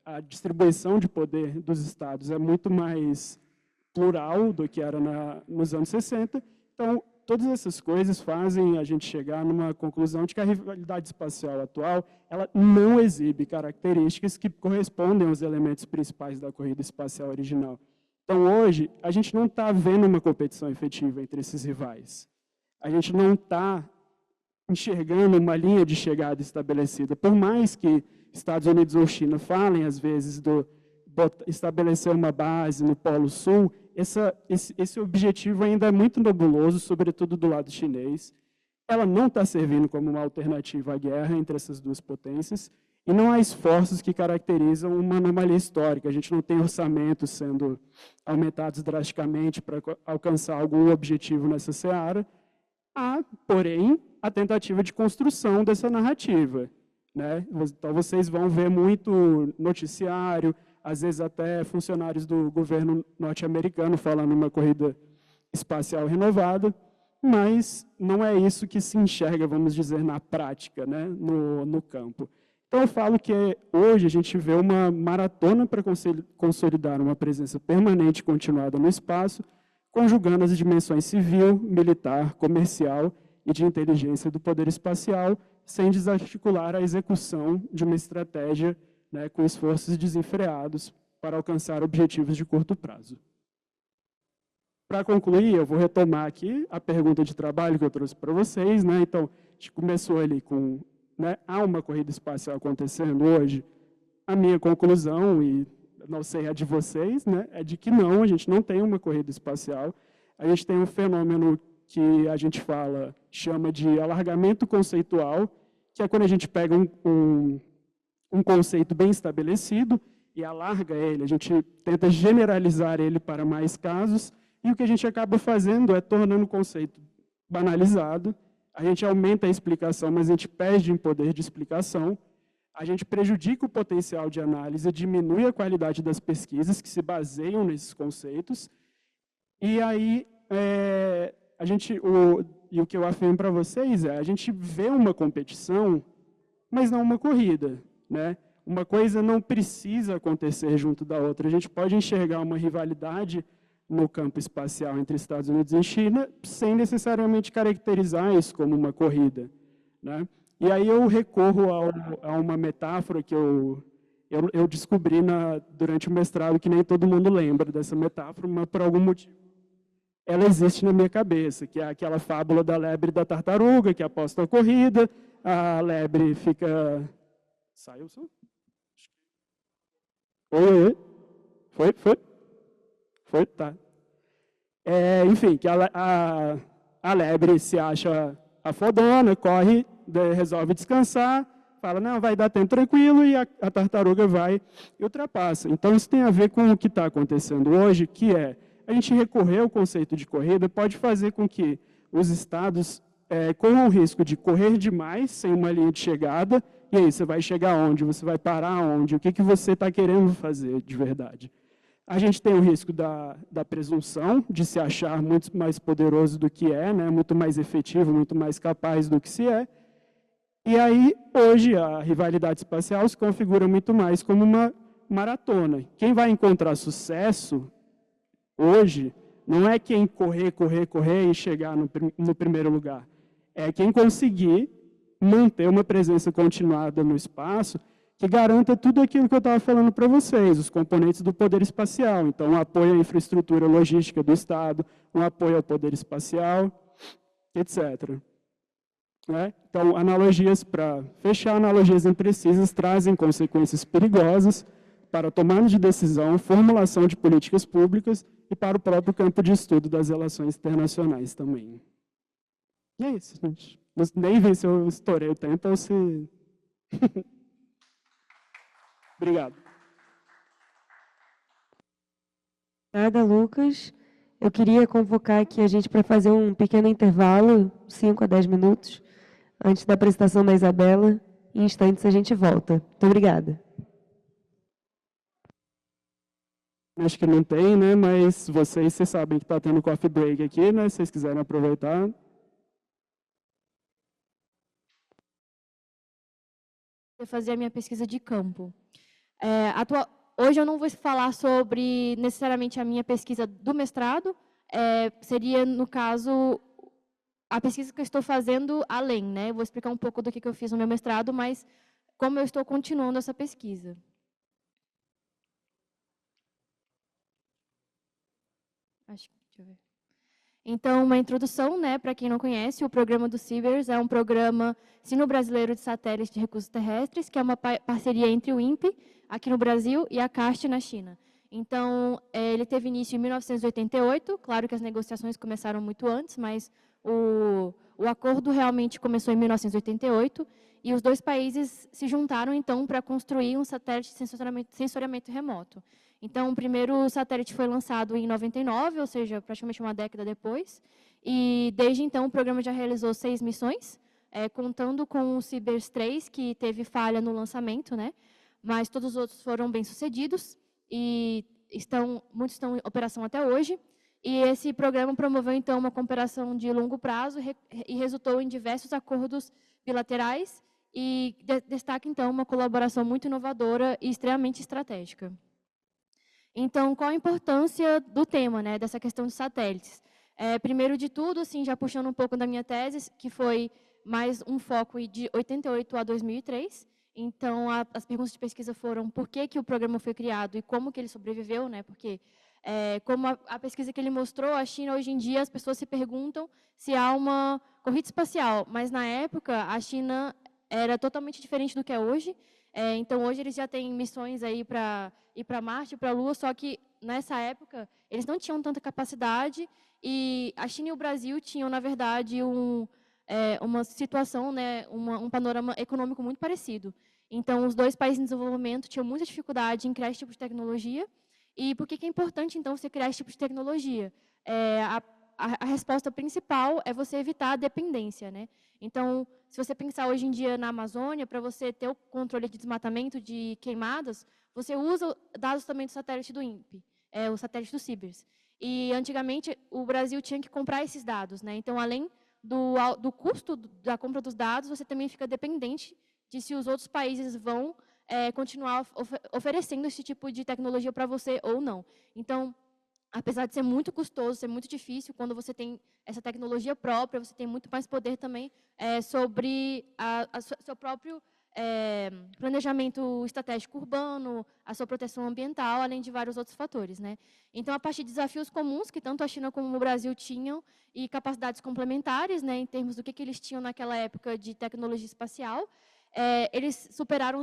S6: a distribuição de poder dos estados é muito mais plural do que era nos anos 60. Então, todas essas coisas fazem a gente chegar numa conclusão de que a rivalidade espacial atual ela não exibe características que correspondem aos elementos principais da corrida espacial original. Então, hoje, a gente não está vendo uma competição efetiva entre esses rivais. A gente não está enxergando uma linha de chegada estabelecida. Por mais que Estados Unidos ou China falem, às vezes, estabelecer uma base no Polo Sul, esse objetivo ainda é muito nebuloso, sobretudo do lado chinês. Ela não está servindo como uma alternativa à guerra entre essas duas potências, e não há esforços que caracterizam uma anomalia histórica. A gente não tem orçamentos sendo aumentados drasticamente para alcançar algum objetivo nessa seara. Há, porém, a tentativa de construção dessa narrativa, né? Então, vocês vão ver muito noticiário, às vezes até funcionários do governo norte-americano falando uma corrida espacial renovada, mas não é isso que se enxerga, vamos dizer, na prática, né? no campo. Então, eu falo que hoje a gente vê uma maratona para consolidar uma presença permanente e continuada no espaço, conjugando as dimensões civil, militar, comercial e de inteligência do poder espacial, sem desarticular a execução de uma estratégia, né, com esforços desenfreados para alcançar objetivos de curto prazo. Para concluir, eu vou retomar aqui a pergunta de trabalho que eu trouxe para vocês, né? Então, a gente começou ali com, né, há uma corrida espacial acontecendo hoje. A minha conclusão, e não sei a de vocês, né, é de que não, a gente não tem uma corrida espacial. A gente tem um fenômeno que a gente chama de alargamento conceitual, que é quando a gente pega um conceito bem estabelecido e alarga ele, a gente tenta generalizar ele para mais casos, e o que a gente acaba fazendo é tornando o conceito banalizado, a gente aumenta a explicação, mas a gente perde em poder de explicação, a gente prejudica o potencial de análise, diminui a qualidade das pesquisas que se baseiam nesses conceitos, e aí o que eu afirmo para vocês a gente vê uma competição, mas não uma corrida, né? Uma coisa não precisa acontecer junto da outra. A gente pode enxergar uma rivalidade no campo espacial entre Estados Unidos e China, sem necessariamente caracterizar isso como uma corrida, né? E aí eu recorro a uma metáfora que eu descobri durante o mestrado, que nem todo mundo lembra dessa metáfora, mas por algum motivo ela existe na minha cabeça, que é aquela fábula da lebre e da tartaruga, que aposta a corrida, a lebre fica... Saiu o som? Oi? Foi? Tá. Enfim, que a lebre se acha a fodona, corre, resolve descansar, fala, não, vai dar tempo tranquilo, e a tartaruga vai e ultrapassa. Então, isso tem a ver com o que está acontecendo hoje, que a gente recorrer ao conceito de corrida pode fazer com que os estados corram o risco de correr demais, sem uma linha de chegada, E aí, você vai chegar onde? Você vai parar onde? O que, que você está querendo fazer de verdade? A gente tem o risco da presunção, de se achar muito mais poderoso do que é, né? Muito mais efetivo, muito mais capaz do que se é. E aí, hoje, a rivalidade espacial se configura muito mais como uma maratona. Quem vai encontrar sucesso hoje não é quem correr e chegar no primeiro lugar. É quem conseguir manter uma presença continuada no espaço que garanta tudo aquilo que eu estava falando para vocês, os componentes do poder espacial. Então, um apoio à infraestrutura logística do Estado, um apoio ao poder espacial, etc. Né? Então, analogias para fechar, analogias imprecisas trazem consequências perigosas para a tomada de decisão, formulação de políticas públicas e para o próprio campo de estudo das relações internacionais também. E é isso, gente. Nem vi se eu estourei o tempo ou se... Obrigado.
S1: Obrigada, Lucas. Eu queria convocar aqui a gente para fazer um pequeno intervalo, 5 a 10 minutos, antes da apresentação da Isabela. Em instantes a gente volta. Muito obrigada.
S6: Acho que não tem, né? Mas vocês sabem que está tendo coffee break aqui, né? Se vocês quiserem aproveitar.
S7: Eu fazer a minha pesquisa de campo. Hoje eu não vou falar sobre necessariamente a minha pesquisa do mestrado, seria, no caso, a pesquisa que eu estou fazendo além, né? Eu vou explicar um pouco do que eu fiz no meu mestrado, mas como eu estou continuando essa pesquisa. Deixa eu ver. Então, uma introdução, né, para quem não conhece, o programa do CIBERS é um programa sino-brasileiro de satélites de recursos terrestres, que é uma parceria entre o INPE, aqui no Brasil, e a CAST na China. Então, ele teve início em 1988, claro que as negociações começaram muito antes, mas o acordo realmente começou em 1988, e os dois países se juntaram, então, para construir um satélite de sensoriamento remoto. Então, o primeiro satélite foi lançado em 99, ou seja, praticamente uma década depois, e desde então o programa já realizou 6 missões, contando com o CIBERS 3, que teve falha no lançamento, né? Mas todos os outros foram bem-sucedidos e muitos estão em operação até hoje. E esse programa promoveu, então, uma cooperação de longo prazo e resultou em diversos acordos bilaterais e destaca, então, uma colaboração muito inovadora e extremamente estratégica. Então, qual a importância do tema, né, dessa questão de satélites? Primeiro de tudo, assim, já puxando um pouco da minha tese, que foi mais um foco de 88 a 2003. Então, as perguntas de pesquisa foram por que o programa foi criado e como que ele sobreviveu, né? Porque, como a pesquisa que ele mostrou, a China, hoje em dia, as pessoas se perguntam se há uma corrida espacial, mas, na época, a China era totalmente diferente do que é hoje. Então, hoje, eles já têm missões aí para ir para Marte, para a Lua, só que, nessa época, eles não tinham tanta capacidade e a China e o Brasil tinham, na verdade, uma situação, né, um panorama econômico muito parecido. Então, os dois países em desenvolvimento tinham muita dificuldade em criar esse tipo de tecnologia. E por que é importante, então, você criar esse tipo de tecnologia? A resposta principal é você evitar a dependência, né? Então, se você pensar hoje em dia na Amazônia, para você ter o controle de desmatamento, de queimadas, você usa dados também do satélite do INPE, o satélite do CIBERS. E, antigamente, o Brasil tinha que comprar esses dados, né? Então, além do custo da compra dos dados, você também fica dependente de se os outros países vão continuar oferecendo esse tipo de tecnologia para você ou não. Então, apesar de ser muito custoso, ser muito difícil, quando você tem essa tecnologia própria, você tem muito mais poder também sobre seu próprio planejamento estratégico urbano, a sua proteção ambiental, além de vários outros fatores, né? Então, a partir de desafios comuns que tanto a China como o Brasil tinham e capacidades complementares, né, em termos do que eles tinham naquela época de tecnologia espacial, eles superaram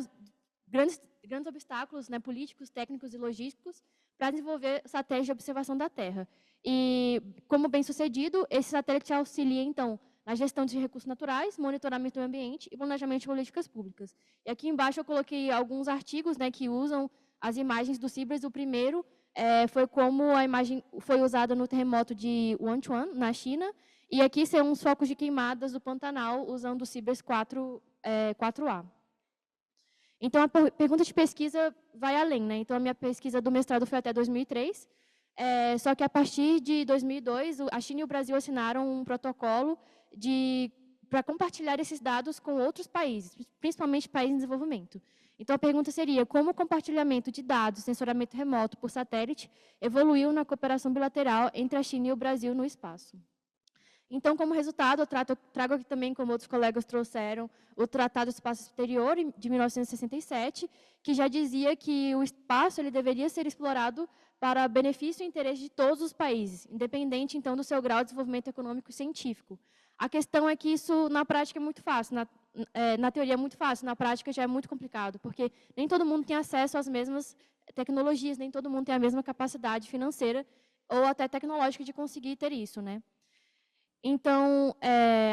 S7: grandes obstáculos, né, políticos, técnicos e logísticos para desenvolver satélites de observação da Terra. E, como bem-sucedido, esse satélite auxilia, então, na gestão de recursos naturais, monitoramento do meio ambiente e planejamento de políticas públicas. E aqui embaixo eu coloquei alguns artigos, né, que usam as imagens do CIBERS. O primeiro foi como a imagem foi usada no terremoto de Wenchuan, na China, e aqui são os focos de queimadas do Pantanal usando o CIBERS 4A. Então, a pergunta de pesquisa vai além, né? Então, a minha pesquisa do mestrado foi até 2003, só que a partir de 2002, a China e o Brasil assinaram um protocolo para compartilhar esses dados com outros países, principalmente países em desenvolvimento. Então, a pergunta seria, como o compartilhamento de dados, sensoramento remoto por satélite, evoluiu na cooperação bilateral entre a China e o Brasil no espaço? Então, como resultado, eu trago aqui também, como outros colegas trouxeram, o Tratado do Espaço Exterior, de 1967, que já dizia que o espaço ele deveria ser explorado para benefício e interesse de todos os países, independente, então, do seu grau de desenvolvimento econômico e científico. A questão é que isso, na prática, é muito fácil, na teoria é muito fácil, na prática já é muito complicado, porque nem todo mundo tem acesso às mesmas tecnologias, nem todo mundo tem a mesma capacidade financeira ou até tecnológica de conseguir ter isso, né? Então,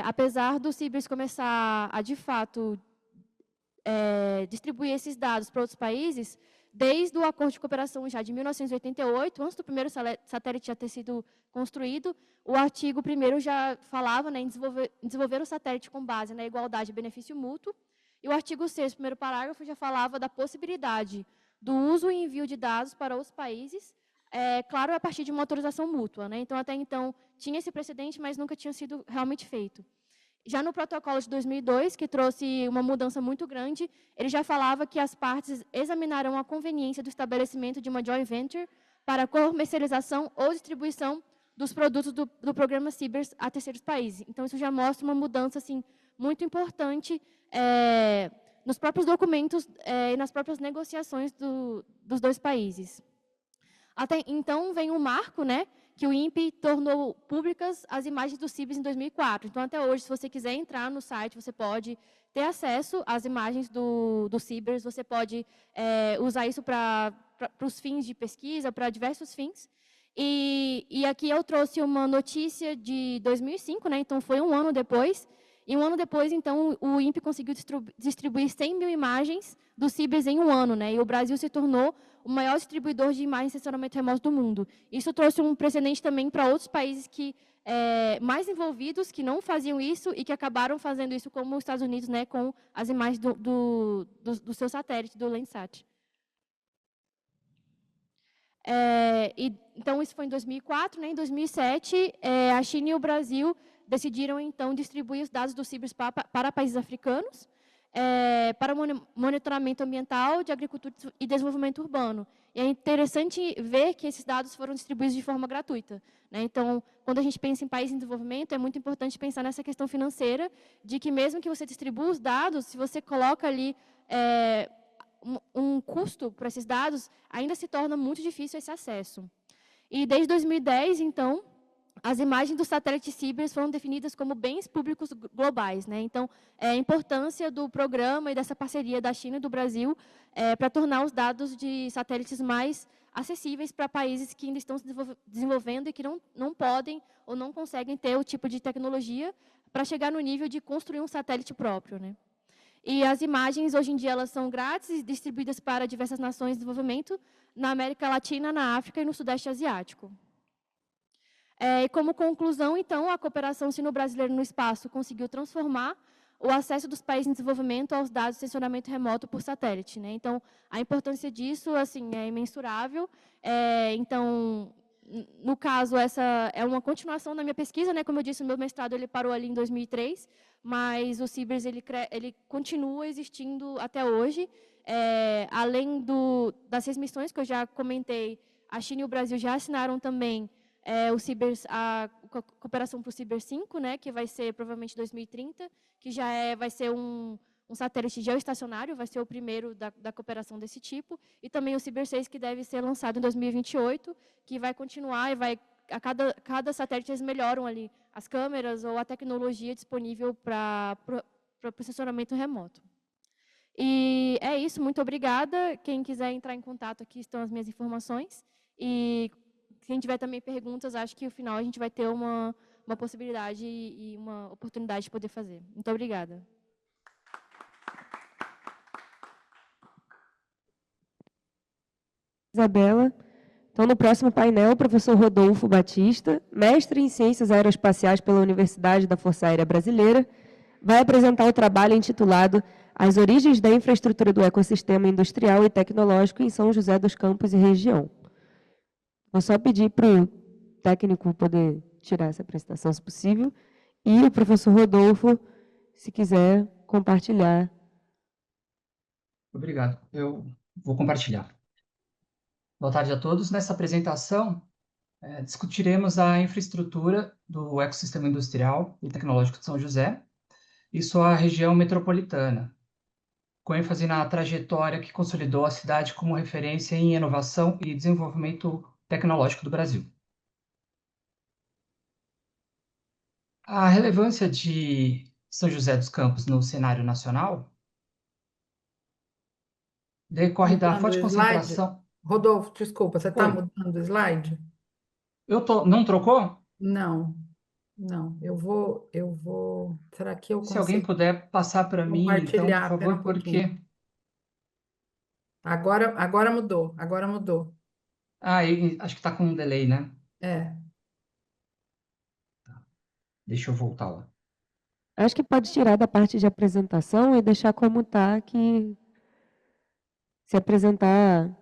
S7: apesar do CIBERS começar a, de fato, distribuir esses dados para outros países, desde o Acordo de Cooperação já de 1988, antes do primeiro satélite já ter sido construído, o artigo 1º já falava, né, em desenvolver o satélite com base na igualdade e benefício mútuo, e o artigo 6º, primeiro parágrafo, já falava da possibilidade do uso e envio de dados para os países, claro, a partir de uma autorização mútua, né? Então, até então, tinha esse precedente, mas nunca tinha sido realmente feito. Já no protocolo de 2002, que trouxe uma mudança muito grande, ele já falava que as partes examinarão a conveniência do estabelecimento de uma joint venture para comercialização ou distribuição dos produtos do programa CIBERS a terceiros países. Então, isso já mostra uma mudança assim, muito importante nos próprios documentos e nas próprias negociações dos dois países. Até então, vem um marco, né, que o INPE tornou públicas as imagens do CIBERS em 2004. Então, até hoje, se você quiser entrar no site, você pode ter acesso às imagens do CIBERS, você pode usar isso para os fins de pesquisa, para diversos fins. E aqui eu trouxe uma notícia de 2005, né, então foi um ano depois. E um ano depois, então, o INPE conseguiu distribuir 100 mil imagens do CIBERS em um ano, né, e o Brasil se tornou o maior distribuidor de imagens de sensoramento remoto do mundo. Isso trouxe um precedente também para outros países mais envolvidos, que não faziam isso e que acabaram fazendo isso, como os Estados Unidos, né, com as imagens do seu satélite, do Landsat. Então, isso foi em 2004. Né, em 2007, a China e o Brasil decidiram, então, distribuir os dados do CIBERS para países africanos, para monitoramento ambiental, de agricultura e desenvolvimento urbano. E é interessante ver que esses dados foram distribuídos de forma gratuita, né? Então, quando a gente pensa em país em desenvolvimento, é muito importante pensar nessa questão financeira, de que mesmo que você distribua os dados, se você coloca ali um custo para esses dados, ainda se torna muito difícil esse acesso. E desde 2010, então, as imagens do satélite CIBERS foram definidas como bens públicos globais, né? Então, a importância do programa e dessa parceria da China e do Brasil para tornar os dados de satélites mais acessíveis para países que ainda estão se desenvolvendo e que não podem ou não conseguem ter o tipo de tecnologia para chegar no nível de construir um satélite próprio, né? E as imagens, hoje em dia, elas são grátis e distribuídas para diversas nações de desenvolvimento na América Latina, na África e no Sudeste Asiático. E como conclusão, então, a cooperação sino-brasileira no espaço conseguiu transformar o acesso dos países em desenvolvimento aos dados de sensoramento remoto por satélite, né? Então, a importância disso assim, é imensurável. Então, no caso, essa é uma continuação da minha pesquisa, né? Como eu disse, o meu mestrado ele parou ali em 2003, mas o CIBERS ele continua existindo até hoje. Além das 6 missões que eu já comentei, a China e o Brasil já assinaram também o CIBERS, a cooperação para o CIBERS 5, né, que vai ser provavelmente 2030, que já vai ser um satélite geoestacionário, vai ser o primeiro da cooperação desse tipo, e também o CIBERS 6, que deve ser lançado em 2028, que vai continuar e cada satélite eles melhoram ali as câmeras ou a tecnologia disponível para o processamento remoto. E é isso, muito obrigada. Quem quiser entrar em contato, aqui estão as minhas informações. E quem tiver também perguntas, acho que no final a gente vai ter uma possibilidade e uma oportunidade de poder fazer. Muito obrigada.
S1: Isabela. Então, no próximo painel, o professor Rodolfo Batista, mestre em Ciências Aeroespaciais pela Universidade da Força Aérea Brasileira, vai apresentar o trabalho intitulado as origens da infraestrutura do ecossistema industrial e tecnológico em São José dos Campos e região. Vou só pedir para o técnico poder tirar essa apresentação, se possível, e o professor Rodolfo, se quiser compartilhar.
S8: Obrigado. Eu vou compartilhar. Boa tarde a todos. Nessa apresentação, discutiremos a infraestrutura do ecossistema industrial e tecnológico de São José e sua região metropolitana, com ênfase na trajetória que consolidou a cidade como referência em inovação e desenvolvimento tecnológico do Brasil. A relevância de São José dos Campos no cenário nacional decorre da
S2: Mudando
S8: forte
S2: o slide?
S8: concentração...
S2: Rodolfo, desculpa, você está
S8: Oi.
S2: mudando o slide?
S8: Não trocou?
S2: Não, não. Eu vou. Será que eu
S8: Se alguém
S2: consigo
S8: puder passar para mim, então, por
S2: compartilhar? Espera
S8: favor,
S2: um pouquinho.
S8: porque...
S2: Agora mudou, agora mudou.
S8: Acho que está com um delay, né?
S2: É.
S8: Deixa eu voltar lá.
S1: Acho que pode tirar da parte de apresentação e deixar como está, que se apresentar,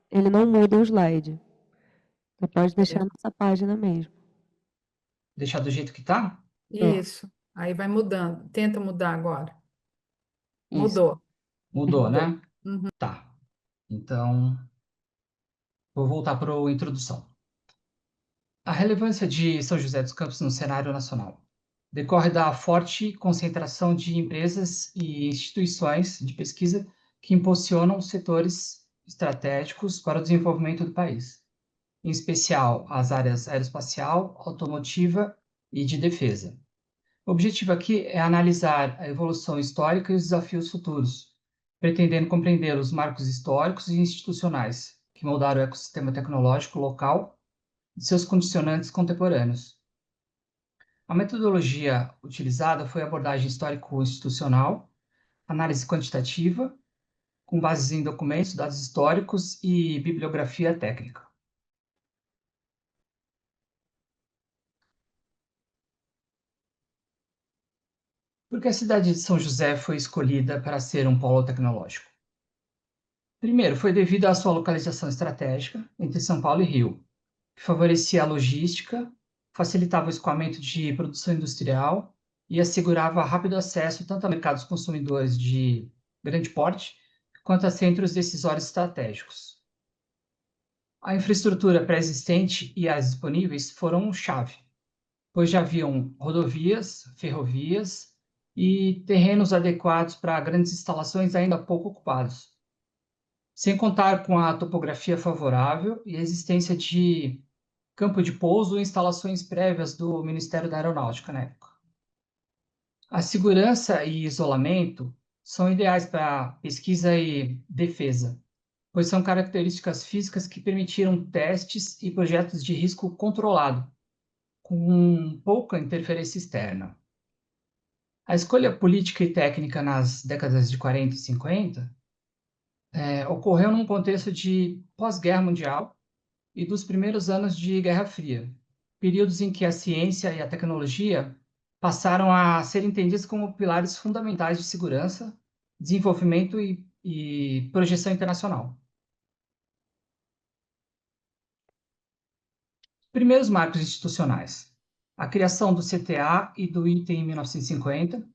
S1: ele não muda o slide. Você pode deixar nessa página mesmo.
S8: Deixar do jeito que está?
S2: Isso. Aí vai mudando. Tenta mudar agora.
S8: Isso.
S2: Mudou.
S8: Mudou, né?
S2: Uhum.
S8: Tá. Então, vou voltar para a introdução. A relevância de São José dos Campos no cenário nacional decorre da forte concentração de empresas e instituições de pesquisa que impulsionam setores estratégicos para o desenvolvimento do país, em especial as áreas aeroespacial, automotiva e de defesa. O objetivo aqui é analisar a evolução histórica e os desafios futuros, pretendendo compreender os marcos históricos e institucionais que moldaram o ecossistema tecnológico local e seus condicionantes contemporâneos. A metodologia utilizada foi a abordagem histórico-institucional, análise quantitativa, com bases em documentos, dados históricos e bibliografia técnica. Por que a cidade de São José foi escolhida para ser um polo tecnológico? Primeiro, foi devido à sua localização estratégica entre São Paulo e Rio, que favorecia a logística, facilitava o escoamento de produção industrial e assegurava rápido acesso tanto a mercados consumidores de grande porte, quanto a centros decisórios estratégicos. A infraestrutura pré-existente e as disponíveis foram chave, pois já haviam rodovias, ferrovias e terrenos adequados para grandes instalações ainda pouco ocupados, sem contar com a topografia favorável e a existência de campo de pouso e instalações prévias do Ministério da Aeronáutica na época. A segurança e isolamento são ideais para pesquisa e defesa, pois são características físicas que permitiram testes e projetos de risco controlado, com pouca interferência externa. A escolha política e técnica nas décadas de 40 e 50 ocorreu num contexto de pós-guerra mundial e dos primeiros anos de Guerra Fria, períodos em que a ciência e a tecnologia passaram a ser entendidas como pilares fundamentais de segurança, desenvolvimento e projeção internacional. Primeiros marcos institucionais. A criação do CTA e do ITA em 1950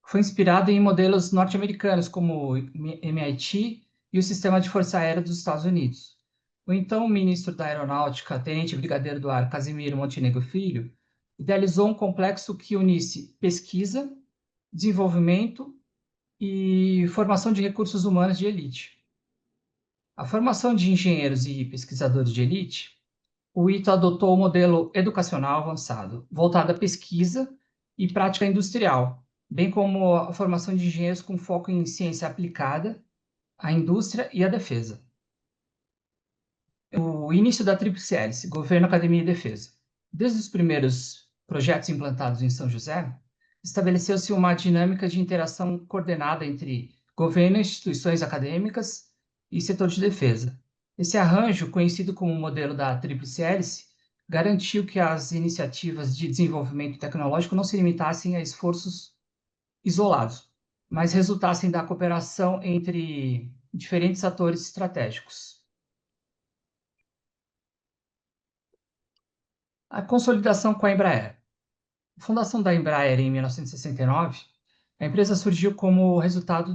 S8: foi inspirada em modelos norte-americanos como o MIT e o Sistema de Força Aérea dos Estados Unidos. O então ministro da Aeronáutica, tenente brigadeiro do ar Casimiro Montenegro Filho, idealizou um complexo que unisse pesquisa, desenvolvimento e formação de recursos humanos de elite. A formação de engenheiros e pesquisadores de elite, o ITA adotou o modelo educacional avançado, voltado à pesquisa e prática industrial, bem como a formação de engenheiros com foco em ciência aplicada, à indústria e à defesa. O início da Tríplice Hélice, Governo, Academia e Defesa. Desde os primeiros projetos implantados em São José, estabeleceu-se uma dinâmica de interação coordenada entre governo, instituições acadêmicas e setor de defesa. Esse arranjo, conhecido como o modelo da Tríplice Hélice, garantiu que as iniciativas de desenvolvimento tecnológico não se limitassem a esforços isolados, mas resultassem da cooperação entre diferentes atores estratégicos. A consolidação com a Embraer. A fundação da Embraer em 1969, a empresa surgiu como resultado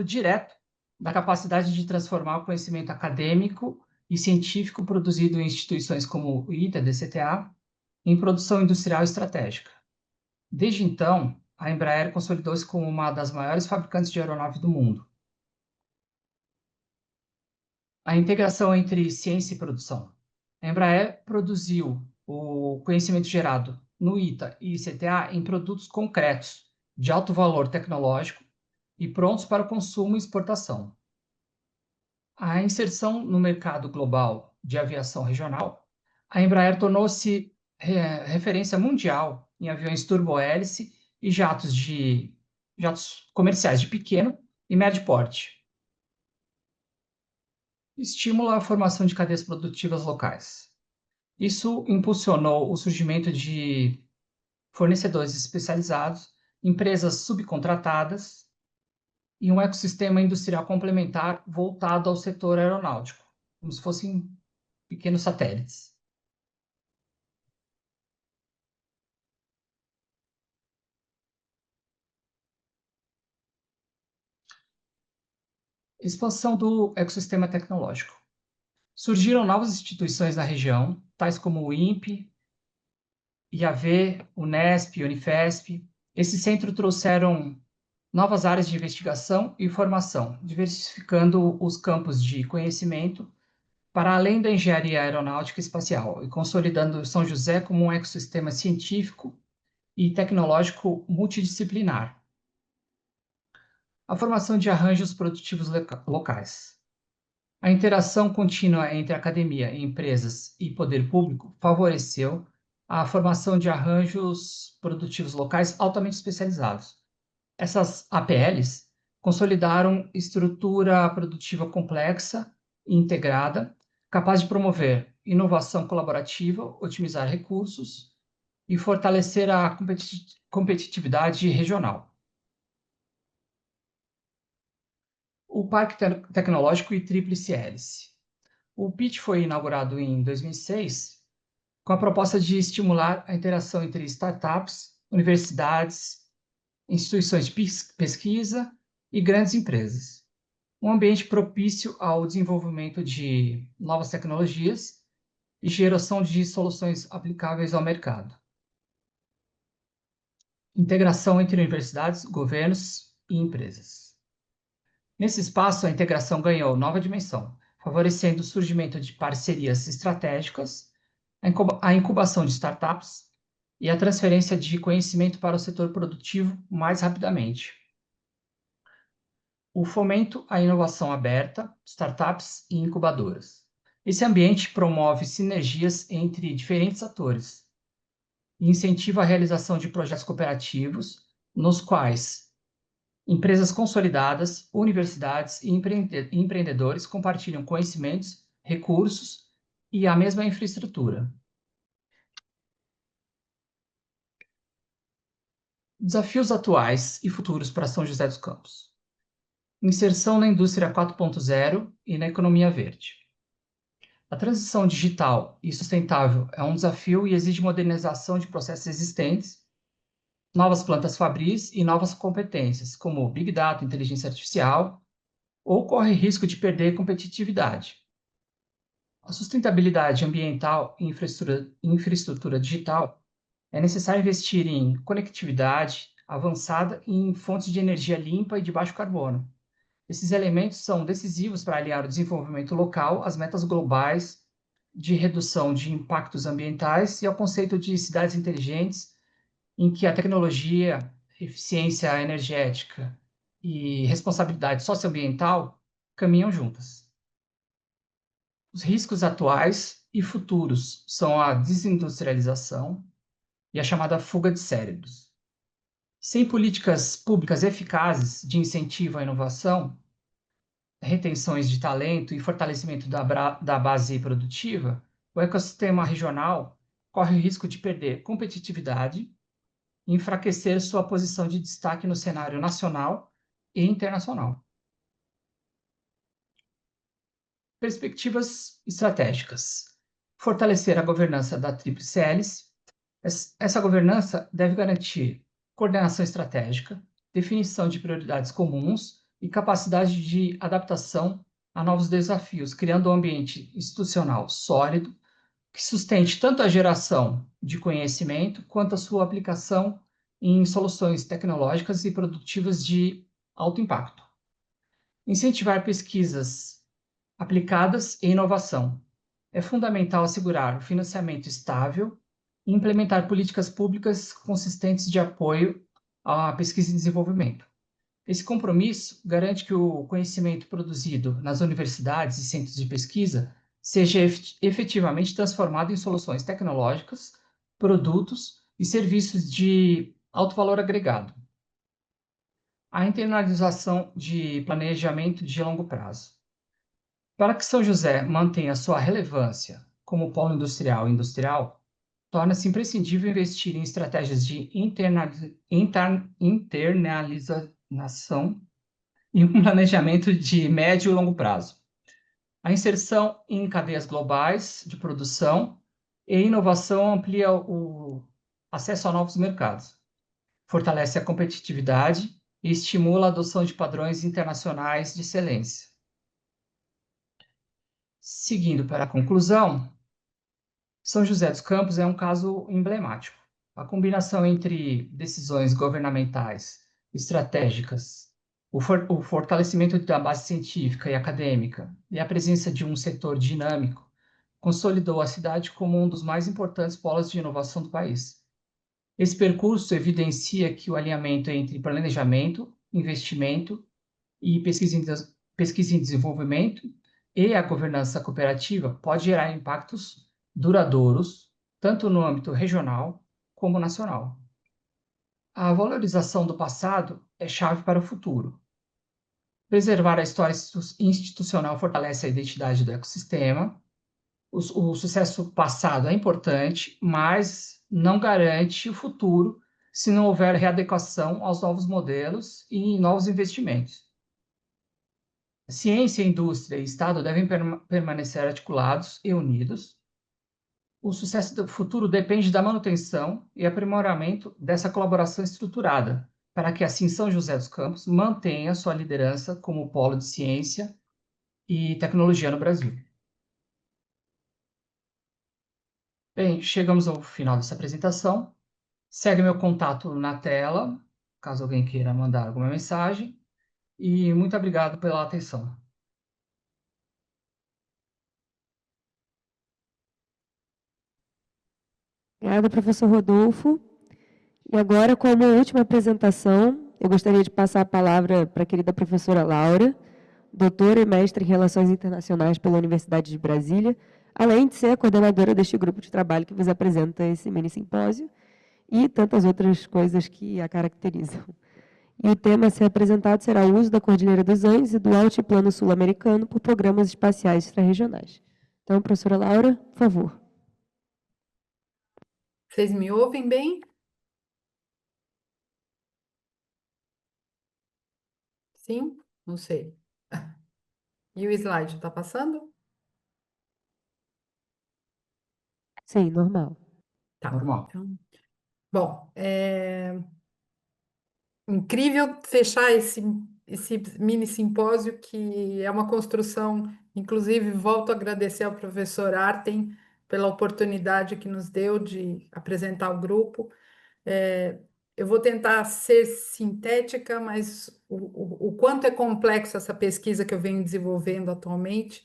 S8: direto da capacidade de transformar o conhecimento acadêmico e científico produzido em instituições como o ITA, DCTA, em produção industrial estratégica. Desde então, a Embraer consolidou-se como uma das maiores fabricantes de aeronave do mundo. A integração entre ciência e produção. A Embraer produziu o conhecimento gerado no ITA e ICTA em produtos concretos, de alto valor tecnológico e prontos para o consumo e exportação. A inserção no mercado global de aviação regional, a Embraer tornou-se referência mundial em aviões turbohélice e jatos comerciais de pequeno e médio porte. Estimula a formação de cadeias produtivas locais. Isso impulsionou o surgimento de fornecedores especializados, empresas subcontratadas e um ecossistema industrial complementar voltado ao setor aeronáutico, como se fossem pequenos satélites. Expansão do ecossistema tecnológico. Surgiram novas instituições na região, tais como o INPE, IAV, Unesp, Unifesp. Esses centros trouxeram novas áreas de investigação e formação, diversificando os campos de conhecimento para além da engenharia aeronáutica e espacial e consolidando São José como um ecossistema científico e tecnológico multidisciplinar. A formação de arranjos produtivos locais. A interação contínua entre academia, empresas e poder público favoreceu a formação de arranjos produtivos locais altamente especializados. Essas APLs consolidaram estrutura produtiva complexa e integrada, capaz de promover inovação colaborativa, otimizar recursos e fortalecer a competitividade regional. O Parque Tecnológico e Tríplice Hélice. O PIT foi inaugurado em 2006 com a proposta de estimular a interação entre startups, universidades, instituições de pesquisa e grandes empresas. Um ambiente propício ao desenvolvimento de novas tecnologias e geração de soluções aplicáveis ao mercado. Integração entre universidades, governos e empresas. Nesse espaço, a integração ganhou nova dimensão, favorecendo o surgimento de parcerias estratégicas, a incubação de startups e a transferência de conhecimento para o setor produtivo mais rapidamente. O fomento à inovação aberta, startups e incubadoras. Esse ambiente promove sinergias entre diferentes atores e incentiva a realização de projetos cooperativos, nos quais empresas consolidadas, universidades e empreendedores compartilham conhecimentos, recursos e a mesma infraestrutura. Desafios atuais e futuros para São José dos Campos. Inserção na indústria 4.0 e na economia verde. A transição digital e sustentável é um desafio e exige modernização de processos existentes, novas plantas fabris e novas competências, como Big Data, inteligência artificial, ou corre risco de perder competitividade. A sustentabilidade ambiental e infraestrutura digital é necessário investir em conectividade avançada e em fontes de energia limpa e de baixo carbono. Esses elementos são decisivos para aliar o desenvolvimento local às metas globais de redução de impactos ambientais e ao conceito de cidades inteligentes, em que a tecnologia, eficiência energética e responsabilidade socioambiental caminham juntas. Os riscos atuais e futuros são a desindustrialização e a chamada fuga de cérebros. Sem políticas públicas eficazes de incentivo à inovação, retenções de talento e fortalecimento da base produtiva, o ecossistema regional corre o risco de perder competitividade e enfraquecer sua posição de destaque no cenário nacional e internacional. Perspectivas estratégicas. Fortalecer a governança da Tríplice Hélice. Essa governança deve garantir coordenação estratégica, definição de prioridades comuns e capacidade de adaptação a novos desafios, criando um ambiente institucional sólido que sustente tanto a geração de conhecimento quanto a sua aplicação em soluções tecnológicas e produtivas de alto impacto. Incentivar pesquisas aplicadas e inovação. É fundamental assegurar o financiamento estável e implementar políticas públicas consistentes de apoio à pesquisa e desenvolvimento. Esse compromisso garante que o conhecimento produzido nas universidades e centros de pesquisa seja efetivamente transformado em soluções tecnológicas, produtos e serviços de alto valor agregado. A internalização de planejamento de longo prazo. Para que São José mantenha sua relevância como polo industrial e industrial, torna-se imprescindível investir em estratégias de internalização e um planejamento de médio e longo prazo. A inserção em cadeias globais de produção e inovação amplia o acesso a novos mercados, fortalece a competitividade e estimula a adoção de padrões internacionais de excelência. Seguindo para a conclusão, São José dos Campos é um caso emblemático. A combinação entre decisões governamentais, estratégicas, o fortalecimento da base científica e acadêmica e a presença de um setor dinâmico consolidou a cidade como um dos mais importantes polos de inovação do país. Esse percurso evidencia que o alinhamento entre planejamento, investimento e pesquisa em desenvolvimento e a governança cooperativa pode gerar impactos duradouros, tanto no âmbito regional como nacional. A valorização do passado é chave para o futuro. Preservar a história institucional fortalece a identidade do ecossistema. O sucesso passado é importante, mas não garante o futuro se não houver readequação aos novos modelos e novos investimentos. Ciência, indústria e Estado devem permanecer articulados e unidos. O sucesso do futuro depende da manutenção e aprimoramento dessa colaboração estruturada, para que assim São José dos Campos mantenha sua liderança como polo de ciência e tecnologia no Brasil. Bem, chegamos ao final dessa apresentação. Segue meu contato na tela, caso alguém queira mandar alguma mensagem. E muito obrigado pela atenção.
S1: Obrigada, professor Rodolfo. E agora, como última apresentação, eu gostaria de passar a palavra para a querida professora Laura, doutora e mestre em Relações Internacionais pela Universidade de Brasília, além de ser a coordenadora deste grupo de trabalho que vos apresenta esse mini-simpósio e tantas outras coisas que a caracterizam. E o tema a ser apresentado será o uso da Cordilheira dos Andes e do Altiplano Sul-Americano por programas espaciais extrarregionais. Então, professora Laura, por favor.
S2: Vocês me ouvem bem? Sim? Não sei. E o slide está passando?
S1: Sim, normal.
S2: Tá.
S8: Normal.
S2: Então, bom, incrível fechar esse mini simpósio, que é uma construção. Inclusive, volto a agradecer ao professor Artem pela oportunidade que nos deu de apresentar o grupo. Eu vou tentar ser sintética, mas o quanto é complexo essa pesquisa que eu venho desenvolvendo atualmente,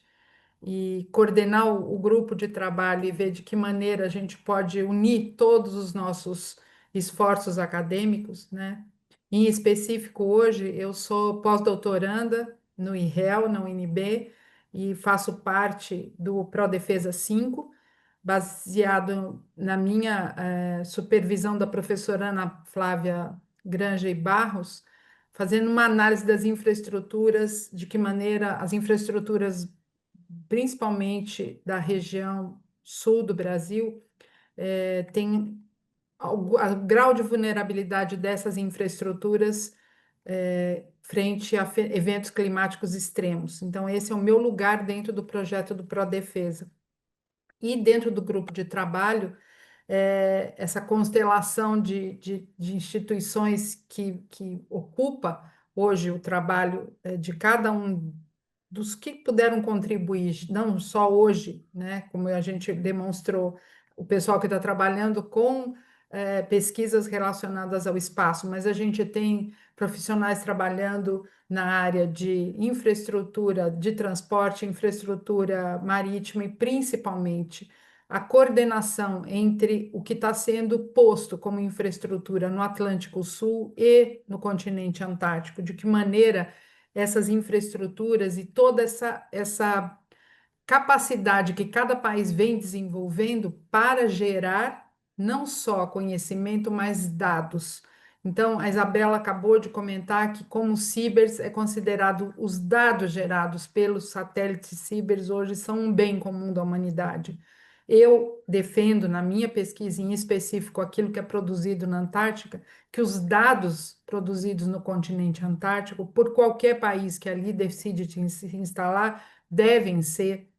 S2: e coordenar o grupo de trabalho e ver de que maneira a gente pode unir todos os nossos esforços acadêmicos, né? Em específico, hoje, eu sou pós-doutoranda no IREL, na UNB, e faço parte do ProDefesa 5, baseado na minha supervisão da professora Ana Flávia Granger e Barros, fazendo uma análise das infraestruturas, de que maneira as infraestruturas, principalmente da região sul do Brasil, têm ao grau de vulnerabilidade dessas infraestruturas frente a eventos climáticos extremos. Então, esse é o meu lugar dentro do projeto do Prodefesa. E dentro do grupo de trabalho, essa constelação de instituições que ocupa hoje o trabalho de cada um dos que puderam contribuir, não só hoje, né, como a gente demonstrou, o pessoal que está trabalhando com pesquisas relacionadas ao espaço, mas a gente tem profissionais trabalhando na área de infraestrutura de transporte, infraestrutura marítima e principalmente a coordenação entre o que está sendo posto como infraestrutura no Atlântico Sul e no continente antártico, de que maneira essas infraestruturas e toda essa capacidade que cada país vem desenvolvendo para gerar não só conhecimento, mas dados. Então, a Isabela acabou de comentar que, como Cibers é considerado, os dados gerados pelos satélites Cibers hoje são um bem comum da humanidade. Eu defendo, na minha pesquisa em específico, aquilo que é produzido na Antártica, que os dados produzidos no continente antártico, por qualquer país que ali decide se instalar, devem ser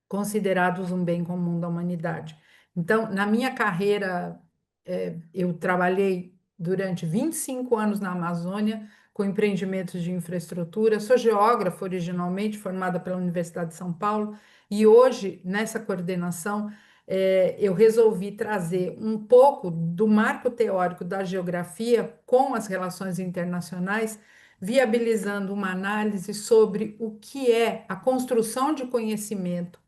S2: considerados um bem comum da humanidade. Então, na minha carreira, eu trabalhei durante 25 anos na Amazônia com empreendimentos de infraestrutura. Sou geógrafa originalmente, formada pela Universidade de São Paulo, e hoje, nessa coordenação, eu resolvi trazer um pouco do marco teórico da geografia com as relações internacionais, viabilizando uma análise sobre o que é a construção de conhecimento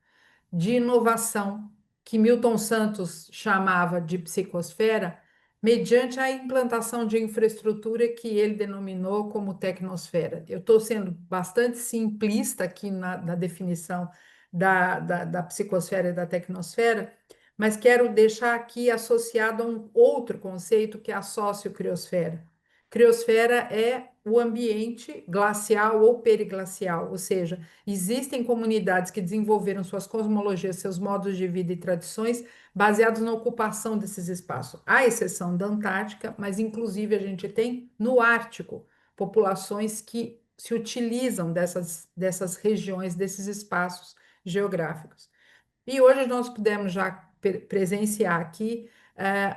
S2: de inovação, que Milton Santos chamava de psicosfera, mediante a implantação de infraestrutura que ele denominou como tecnosfera. Eu estou sendo bastante simplista aqui na definição da psicosfera e da tecnosfera, mas quero deixar aqui associado a um outro conceito que é a sociocriosfera. Criosfera é o ambiente glacial ou periglacial, ou seja, existem comunidades que desenvolveram suas cosmologias, seus modos de vida e tradições baseados na ocupação desses espaços, à exceção da Antártica, mas inclusive a gente tem no Ártico populações que se utilizam dessas regiões, desses espaços geográficos. E hoje nós pudemos já presenciar aqui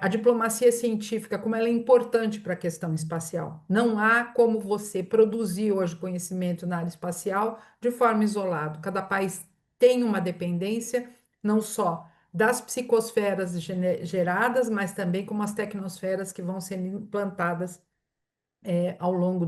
S2: a diplomacia científica, como ela é importante para a questão espacial. Não há como você produzir hoje conhecimento na área espacial de forma isolada. Cada país tem uma dependência, não só das psicosferas geradas, mas também como as tecnosferas que vão sendo implantadas ao longo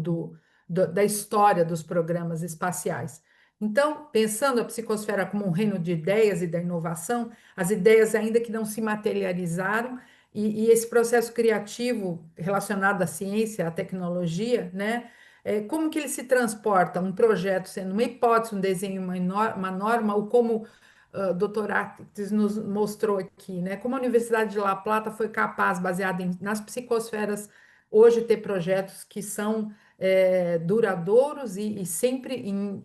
S2: da história dos programas espaciais. Então, pensando a psicosfera como um reino de ideias e da inovação, as ideias ainda que não se materializaram, e esse processo criativo relacionado à ciência, à tecnologia, né? Como que ele se transporta? Um projeto sendo uma hipótese, um desenho, uma norma, ou como o Dr. Artes nos mostrou aqui, né? Como a Universidade de La Plata foi capaz, baseada nas psicosferas, hoje ter projetos que são duradouros e sempre em